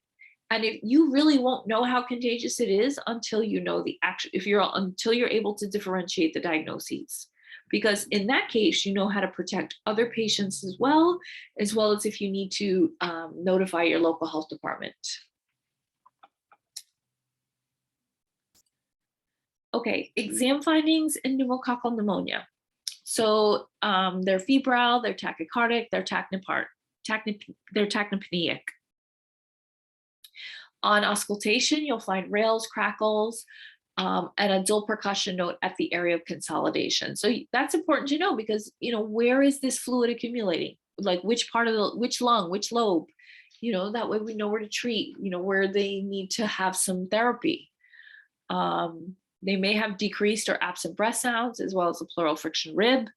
And if you really won't know how contagious it is until you know the action, until you're able to differentiate the diagnoses. Because in that case, you know how to protect other patients as well as if you need to notify your local health department. Okay, exam findings in pneumococcal pneumonia. So they're febrile, they're tachycardic, they're tachypneic. On auscultation, you'll find rales, crackles, and a dull percussion note at the area of consolidation. So that's important to know because, where is this fluid accumulating? Like which lung, which lobe? That way we know where to treat, where they need to have some therapy. They may have decreased or absent breath sounds as well as a pleural friction rib.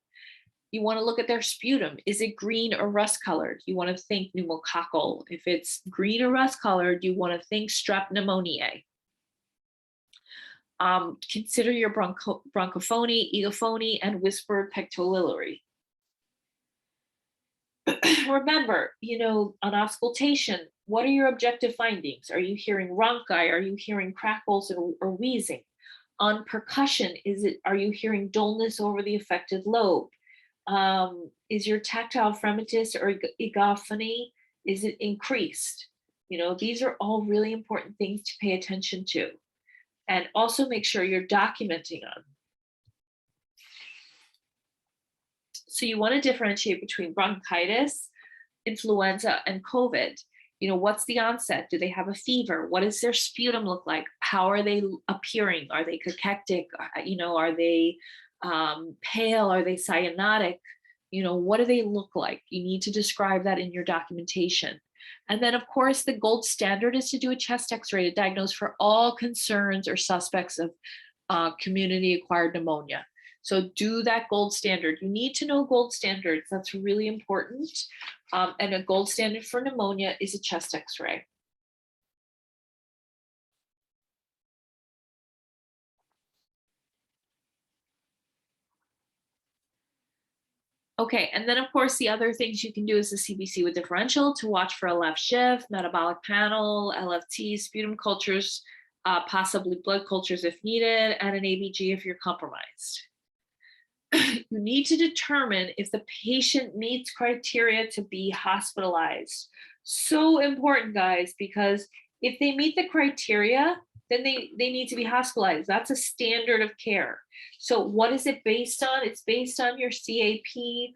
You want to look at their sputum. Is it green or rust colored? You want to think pneumococcal. If it's green or rust colored, you want to think strep pneumoniae. Consider your bronchophony, egophony, and whispered pectorally. Remember, on auscultation, what are your objective findings? Are you hearing rhonchi? Are you hearing crackles or wheezing? On percussion, are you hearing dullness over the affected lobe? Is your tactile fremitus or egophony, is it increased? These are all really important things to pay attention to. And also make sure you're documenting them. So you want to differentiate between bronchitis, influenza, and COVID. What's the onset? Do they have a fever? What does their sputum look like? How are they appearing? Are they cachectic? Are they pale? Are they cyanotic? What do they look like? You need to describe that in your documentation. And then, of course, the gold standard is to do a chest x-ray to diagnose for all concerns or suspects of community-acquired pneumonia. So do that gold standard. You need to know gold standards. That's really important. And a gold standard for pneumonia is a chest x-ray. Okay, and then of course the other things you can do is the CBC with differential to watch for a left shift, metabolic panel, LFT, sputum cultures, possibly blood cultures if needed, and an ABG if you're compromised. You need to determine if the patient meets criteria to be hospitalized. So important, guys, because if they meet the criteria, then they need to be hospitalized. That's a standard of care. So what is it based on? It's based on your CAP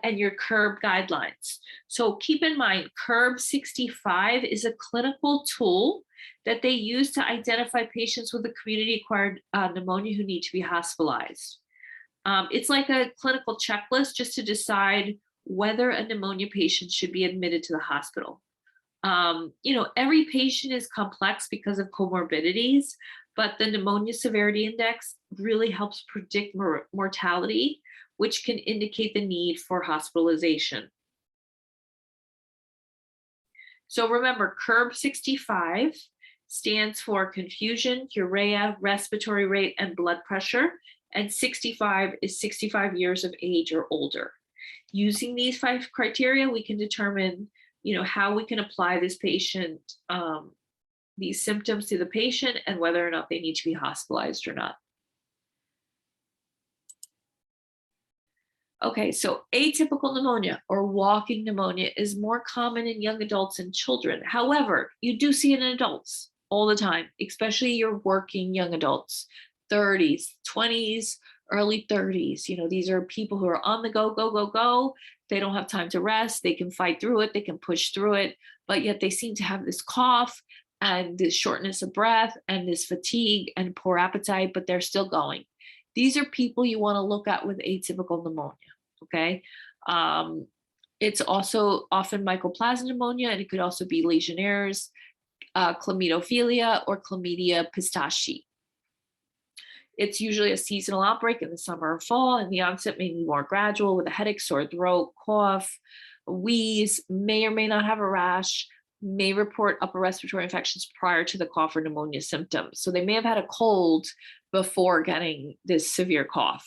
and your CURB guidelines. So keep in mind, CURB 65 is a clinical tool that they use to identify patients with a community-acquired pneumonia who need to be hospitalized. It's like a clinical checklist just to decide whether a pneumonia patient should be admitted to the hospital. Every patient is complex because of comorbidities, but the pneumonia severity index really helps predict mortality, which can indicate the need for hospitalization. So remember, CURB 65 stands for confusion, urea, respiratory rate, and blood pressure. And 65 is 65 years of age or older. Using these 5 criteria, we can determine, how we can apply this patient, these symptoms to the patient and whether or not they need to be hospitalized or not. Okay, so atypical pneumonia or walking pneumonia is more common in young adults and children. However, you do see it in adults all the time, especially your working young adults. 30s, 20s, early 30s. These are people who are on the go, go, go, go. They don't have time to rest. They can fight through it. They can push through it, but yet they seem to have this cough and this shortness of breath and this fatigue and poor appetite, but they're still going. These are people you want to look at with atypical pneumonia, okay? It's also often mycoplasma pneumonia, and it could also be Legionnaires, chlamydophilia, or chlamydia pistachii. It's usually a seasonal outbreak in the summer or fall, and the onset may be more gradual with a headache, sore throat, cough, wheeze, may or may not have a rash, may report upper respiratory infections prior to the cough or pneumonia symptoms. So they may have had a cold before getting this severe cough.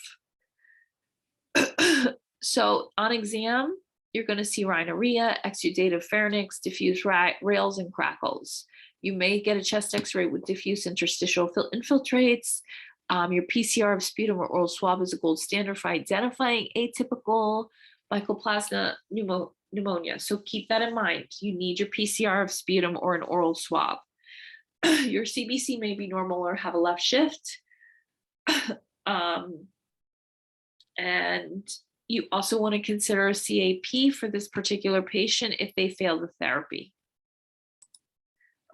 So on exam, you're going to see rhinorrhea, exudative pharynx, diffuse rales, and crackles. You may get a chest x-ray with diffuse interstitial infiltrates. Your PCR of sputum or oral swab is a gold standard for identifying atypical mycoplasma pneumonia. So keep that in mind. You need your PCR of sputum or an oral swab. Your CBC may be normal or have a left shift. And you also want to consider a CAP for this particular patient if they fail the therapy.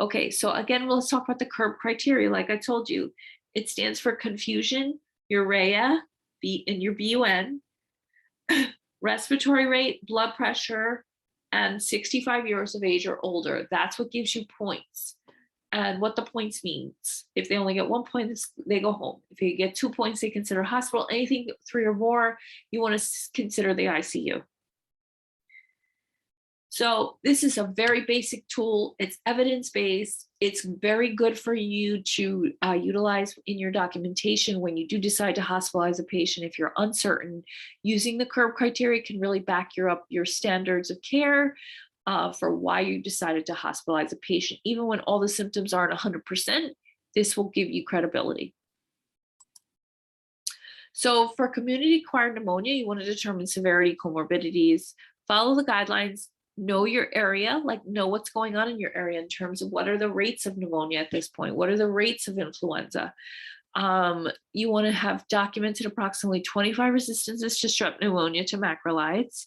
Okay, so again, let's talk about the CURB criteria. Like I told you, it stands for confusion, urea, and your BUN, respiratory rate, blood pressure, and 65 years of age or older. That's what gives you points. And what the points means. If they only get 1 point, they go home. If you get 2 points, they consider hospital. Anything 3 or more, you want to consider the ICU. So this is a very basic tool. It's evidence-based. It's very good for you to utilize in your documentation when you do decide to hospitalize a patient. If you're uncertain, using the CURB criteria can really back up your standards of care for why you decided to hospitalize a patient. Even when all the symptoms aren't 100%, this will give you credibility. So for community-acquired pneumonia, you want to determine severity, comorbidities, follow the guidelines, know your area, like know what's going on in your area in terms of what are the rates of pneumonia at this point, what are the rates of influenza. You want to have documented approximately 25 resistances to strep pneumonia to macrolides.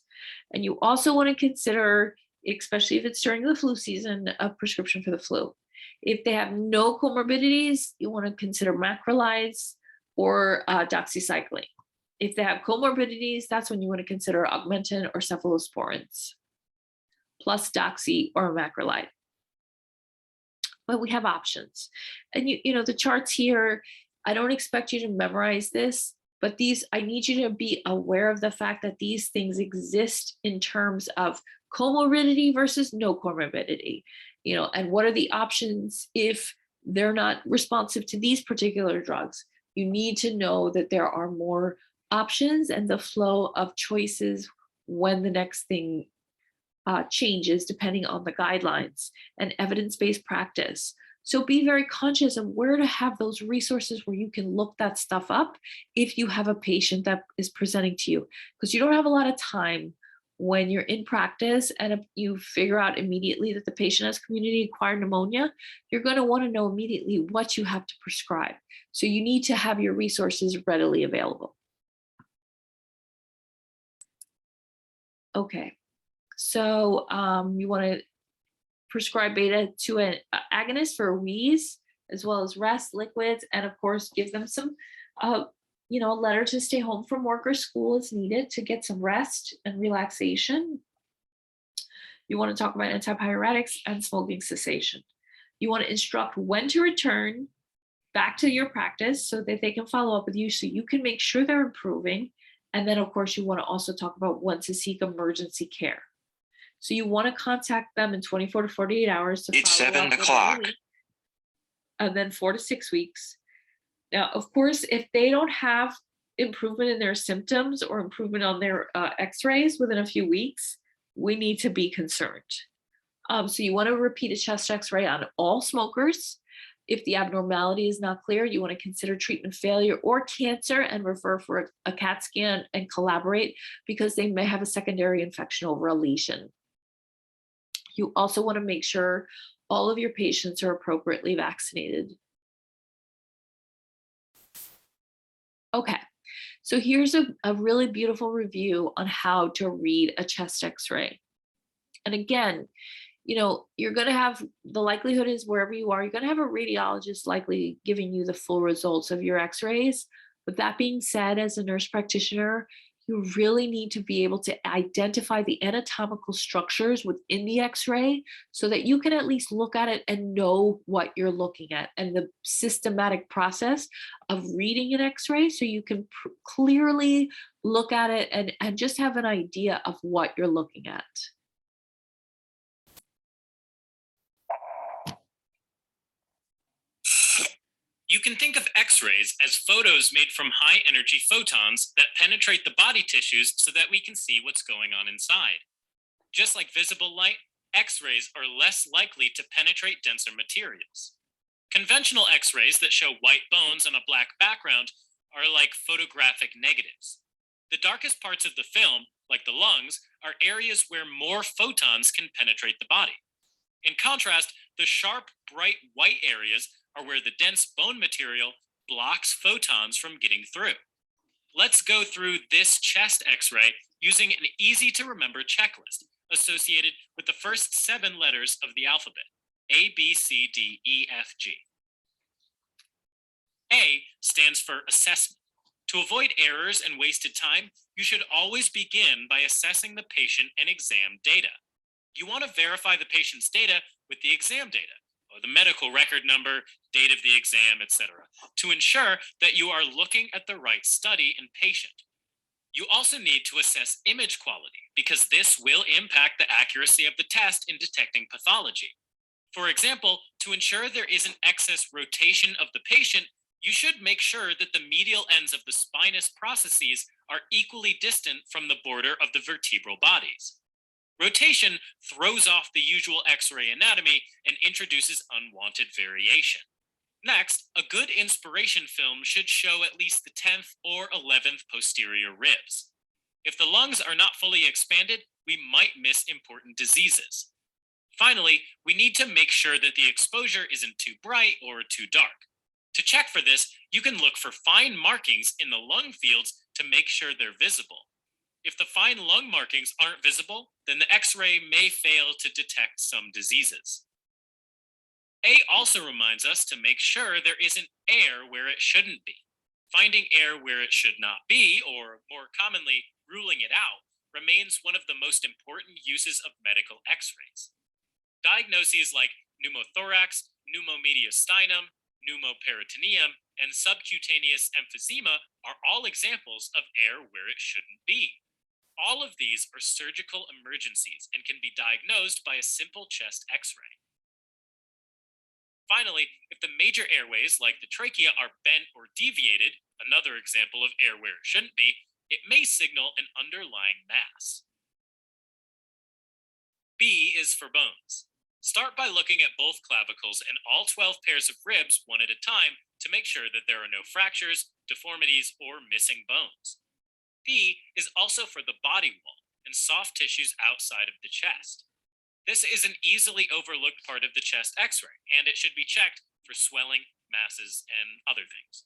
And you also want to consider, especially if it's during the flu season, a prescription for the flu. If they have no comorbidities, you want to consider macrolides or doxycycline. If they have comorbidities, that's when you want to consider augmentin or cephalosporins, plus doxy or macrolide. But we have options. And you know, the charts here, I don't expect you to memorize this, but I need you to be aware of the fact that these things exist in terms of comorbidity versus no comorbidity, you know, and what are the options if they're not responsive to these particular drugs. You need to know that there are more options and the flow of choices when the next thing changes depending on the guidelines and evidence-based practice. So be very conscious of where to have those resources where you can look that stuff up if you have a patient that is presenting to you, because you don't have a lot of time when you're in practice and if you figure out immediately that the patient has community-acquired pneumonia, you're going to want to know immediately what you have to prescribe. So you need to have your resources readily available. Okay, so you want to prescribe beta-2 agonist for wheeze, as well as rest, liquids, and of course, give them some, you know, a letter to stay home from work or school is needed to get some rest and relaxation. You want to talk about antipyretics and smoking cessation. You want to instruct when to return back to your practice so that they can follow up with you so you can make sure they're improving. And then, of course, you want to also talk about when to seek emergency care. So you want to contact them in 24 to 48 hours. To It's follow 7 up o'clock. and then 4 to 6 weeks. Now, of course, if they don't have improvement in their symptoms or improvement on their x-rays within a few weeks, we need to be concerned. So you want to repeat a chest x-ray on all smokers. If the abnormality is not clear, you want to consider treatment failure or cancer and refer for a CAT scan and collaborate because they may have a secondary infection over a lesion. You also want to make sure all of your patients are appropriately vaccinated. Okay, so here's a really beautiful review on how to read a chest x-ray. And again, you know, you're going to have, the likelihood is wherever you are, you're going to have a radiologist likely giving you the full results of your x-rays. But that being said, as a nurse practitioner, you really need to be able to identify the anatomical structures within the x-ray so that you can at least look at it and know what you're looking at and the systematic process of reading an x-ray so you can clearly look at it and just have an idea of what you're looking at. You can think of X-rays as photos made from high-energy photons that penetrate the body tissues so that we can see what's going on inside. Just like visible light, X-rays are less likely to penetrate denser materials. Conventional X-rays that show white bones on a black background are like photographic negatives. The darkest parts of the film, like the lungs, are areas where more photons can penetrate the body. In contrast, the sharp, bright white areas are where the dense bone material blocks photons from getting through. Let's go through this chest X-ray using an easy to remember checklist associated with the first 7 letters of the alphabet: A, B, C, D, E, F, G. A stands for assessment. To avoid errors and wasted time, you should always begin by assessing the patient and exam data. You want to verify the patient's data with the exam data, or the medical record number, date of the exam, etc., to ensure that you are looking at the right study and patient. You also need to assess image quality because this will impact the accuracy of the test in detecting pathology. For example, to ensure there isn't excess rotation of the patient, you should make sure that the medial ends of the spinous processes are equally distant from the border of the vertebral bodies. Rotation throws off the usual X-ray anatomy and introduces unwanted variation. Next, a good inspiration film should show at least the 10th or 11th posterior ribs. If the lungs are not fully expanded, we might miss important diseases. Finally, we need to make sure that the exposure isn't too bright or too dark. To check for this, you can look for fine markings in the lung fields to make sure they're visible. If the fine lung markings aren't visible, then the X-ray may fail to detect some diseases. A also reminds us to make sure there isn't air where it shouldn't be. Finding air where it should not be, or more commonly, ruling it out, remains one of the most important uses of medical X-rays. Diagnoses like pneumothorax, pneumomediastinum, pneumoperitoneum, and subcutaneous emphysema are all examples of air where it shouldn't be. All of these are surgical emergencies and can be diagnosed by a simple chest X-ray. Finally, if the major airways, like the trachea, are bent or deviated, another example of air where it shouldn't be, it may signal an underlying mass. B is for bones. Start by looking at both clavicles and all 12 pairs of ribs one at a time to make sure that there are no fractures, deformities, or missing bones. B is also for the body wall and soft tissues outside of the chest. This is an easily overlooked part of the chest X-ray, and it should be checked for swelling, masses, and other things.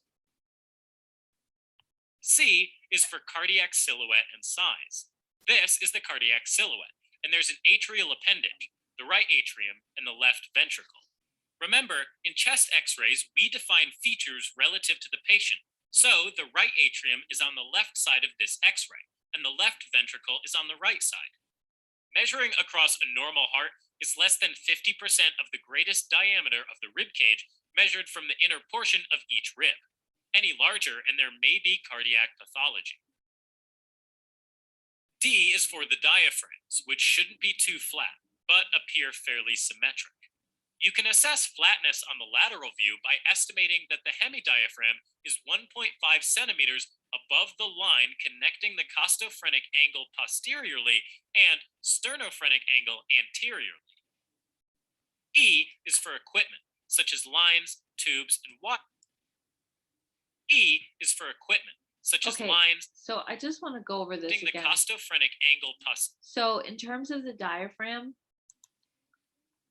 C is for cardiac silhouette and size. This is the cardiac silhouette, and there's an atrial appendage, the right atrium, and the left ventricle. Remember, in chest X-rays, we define features relative to the patient, so the right atrium is on the left side of this X-ray, and the left ventricle is on the right side. Measuring across a normal heart is less than 50% of the greatest diameter of the rib cage measured from the inner portion of each rib. Any larger, and there may be cardiac pathology. D is for the diaphragms, which shouldn't be too flat, but appear fairly symmetric. You can assess flatness on the lateral view by estimating that the hemidiaphragm is 1.5 centimeters above the line connecting the costophrenic angle posteriorly and sternophrenic angle anteriorly. E is for equipment, such as lines, tubes, and wires. E is for equipment, such as Okay, lines, so I just want to go over this the again. costophrenic angle So in terms of the diaphragm,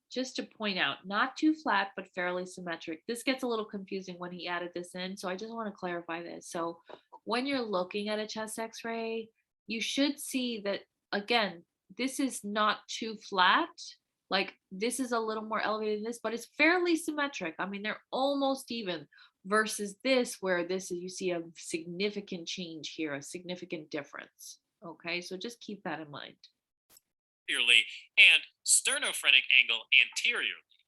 just to point out, not too flat, but fairly symmetric. This gets a little confusing when he added this in, so I just want to clarify this. So when you're looking at a chest X-ray, you should see that, again, this is not too flat. Like this is a little more elevated than this, but it's fairly symmetric. I mean, they're almost even versus this, where this is, you see a significant change here, a significant difference. Okay, so just keep that in mind. And sternophrenic angle anteriorly.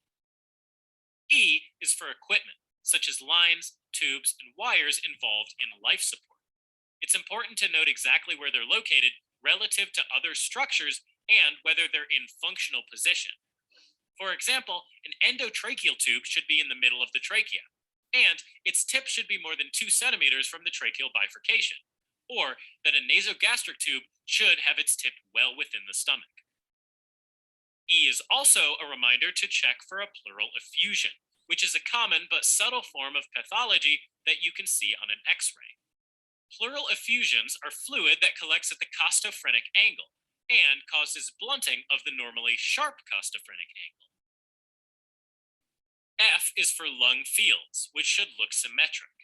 E is for equipment, such as lines, tubes, and wires involved in life support. It's important to note exactly where they're located relative to other structures and whether they're in functional position. For example, an endotracheal tube should be in the middle of the trachea, and its tip should be more than 2 centimeters from the tracheal bifurcation, or that a nasogastric tube should have its tip well within the stomach. E is also a reminder to check for a pleural effusion, which is a common but subtle form of pathology that you can see on an X-ray. Pleural effusions are fluid that collects at the costophrenic angle and causes blunting of the normally sharp costophrenic angle. F is for lung fields, which should look symmetric.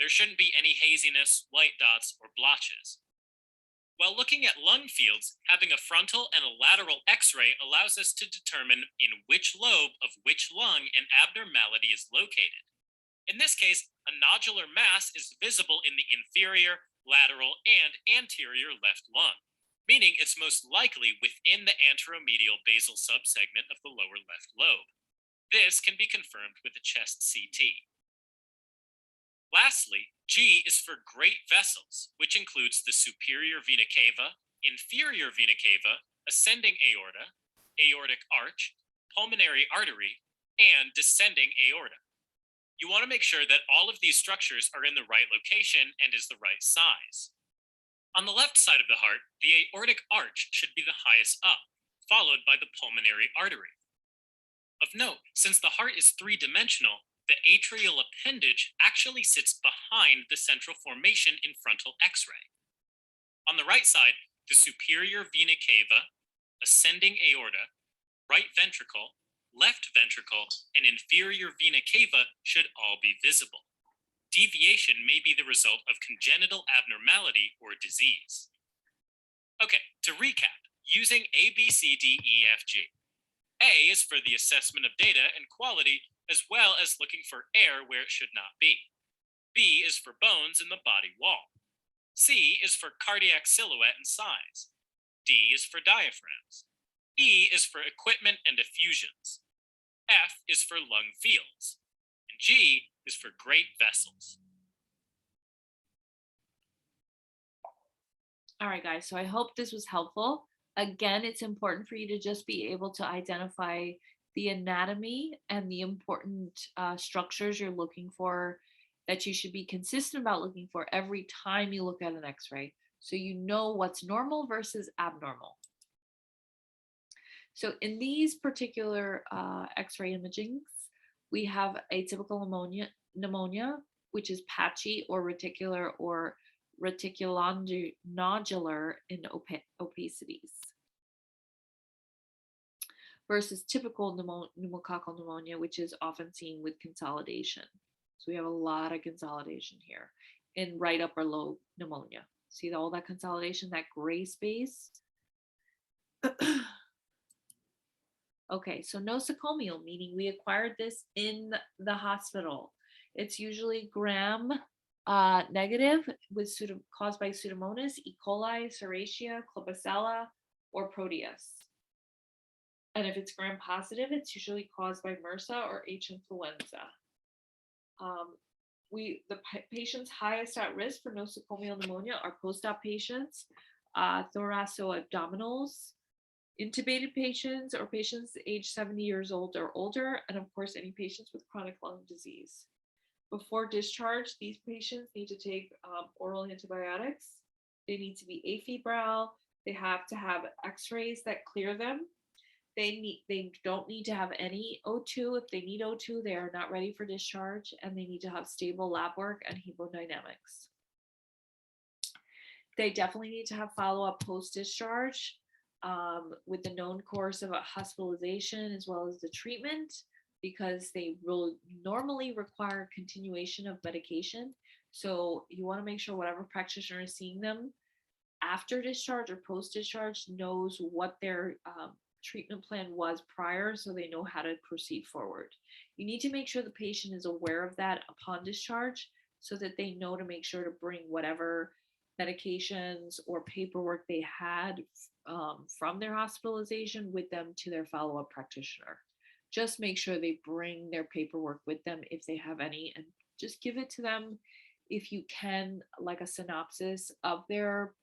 There shouldn't be any haziness, white dots, or blotches. While looking at lung fields, having a frontal and a lateral X-ray allows us to determine in which lobe of which lung an abnormality is located. In this case, a nodular mass is visible in the inferior, lateral, and anterior left lung, meaning it's most likely within the anteromedial basal subsegment of the lower left lobe. This can be confirmed with a chest CT. Lastly, G is for great vessels, which includes the superior vena cava, inferior vena cava, ascending aorta, aortic arch, pulmonary artery, and descending aorta. You want to make sure that all of these structures are in the right location and is the right size. On the left side of the heart, the aortic arch should be the highest up, followed by the pulmonary artery. Of note, since the heart is three-dimensional, the atrial appendage actually sits behind the central formation in frontal X-ray. On the right side, the superior vena cava, ascending aorta, right ventricle, left ventricle, and inferior vena cava should all be visible. Deviation may be the result of congenital abnormality or disease. Okay, to recap, using A, B, C, D, E, F, G. A is for the assessment of data and quality, as well as looking for air where it should not be. B is for bones in the body wall. C is for cardiac silhouette and size. D is for diaphragms. E is for equipment and effusions. F is for lung fields. And G is for great vessels. All right, guys, so I hope this was helpful. Again, it's important for you to just be able to identify the anatomy and the important structures you're looking for, that you should be consistent about looking for every time you look at an X-ray, so you know what's normal versus abnormal. So in these particular X-ray imagings, we have atypical pneumonia, which is patchy or reticular or reticulonodular in opacities, versus typical pneumococcal pneumonia, which is often seen with consolidation. So we have a lot of consolidation here in right upper lobe pneumonia. See all that consolidation, that gray space? Okay, so nosocomial, meaning we acquired this in the hospital. It's usually gram negative with caused by Pseudomonas, E. coli, Serratia, Klebsiella, or Proteus. And if it's gram positive, it's usually caused by MRSA or H. influenza. The patients highest at risk for nosocomial pneumonia are post-op patients, thoracoabdominals, intubated patients, or patients aged 70 years old or older, and of course, any patients with chronic lung disease. Before discharge, these patients need to take oral antibiotics. They need to be afebrile. They have to have X-rays that clear them. They don't need to have any O2. If they need O2, they are not ready for discharge, and they need to have stable lab work and hemodynamics. They definitely need to have follow-up post-discharge with the known course of a hospitalization as well as the treatment, because they will normally require continuation of medication. So you want to make sure whatever practitioner is seeing them after discharge or post-discharge knows what their treatment plan was prior, so they know how to proceed forward. You need to make sure the patient is aware of that upon discharge, so that they know to make sure to bring whatever medications or paperwork they had from their hospitalization with them to their follow-up practitioner. Just make sure they bring their paperwork with them if they have any, and just give it to them if you can, like a synopsis of their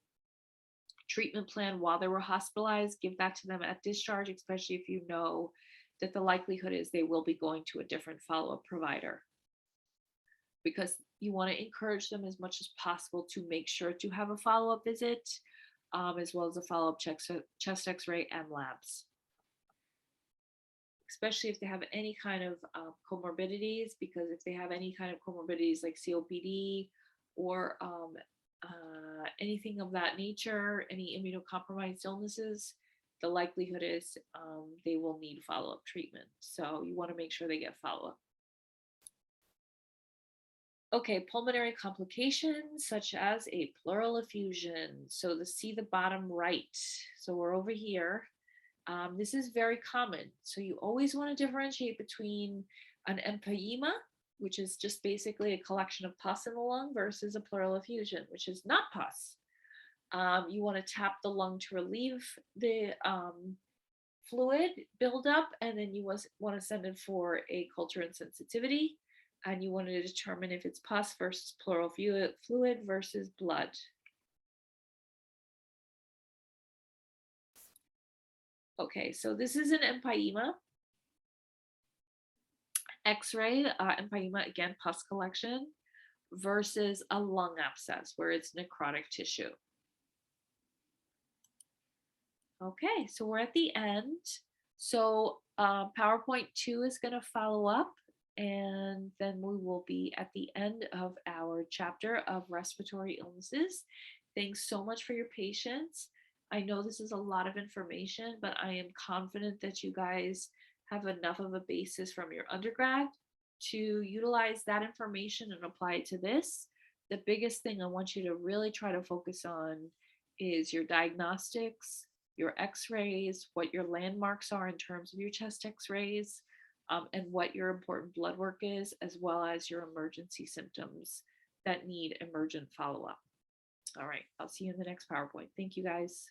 treatment plan while they were hospitalized. Give that to them at discharge, especially if you know that the likelihood is they will be going to a different follow-up provider, because you want to encourage them as much as possible to make sure to have a follow-up visit, as well as a follow-up chest X-ray and labs. especially if they have any kind of comorbidities, because if they have any kind of comorbidities like COPD or anything of that nature, any immunocompromised illnesses, the likelihood is they will need follow-up treatment. So you want to make sure they get follow-up. Okay, pulmonary complications such as a pleural effusion. So see the bottom right. So we're over here. This is very common. So you always want to differentiate between an empyema, which is just basically a collection of pus in the lung, versus a pleural effusion, which is not pus. You want to tap the lung to relieve the fluid buildup, and then you want to send it for a culture and sensitivity, and you want to determine if it's pus versus pleural fluid versus blood. Okay, so this is an empyema. X-ray, empyema, again, pus collection, versus a lung abscess where it's necrotic tissue. Okay, so we're at the end. So PowerPoint 2 is going to follow up, and then we will be at the end of our chapter of respiratory illnesses. Thanks so much for your patience. I know this is a lot of information, but I am confident that you guys have enough of a basis from your undergrad to utilize that information and apply it to this. The biggest thing I want you to really try to focus on is your diagnostics, your x-rays, what your landmarks are in terms of your chest x-rays, and what your important blood work is, as well as your emergency symptoms that need emergent follow-up. All right, I'll see you in the next PowerPoint. Thank you, guys.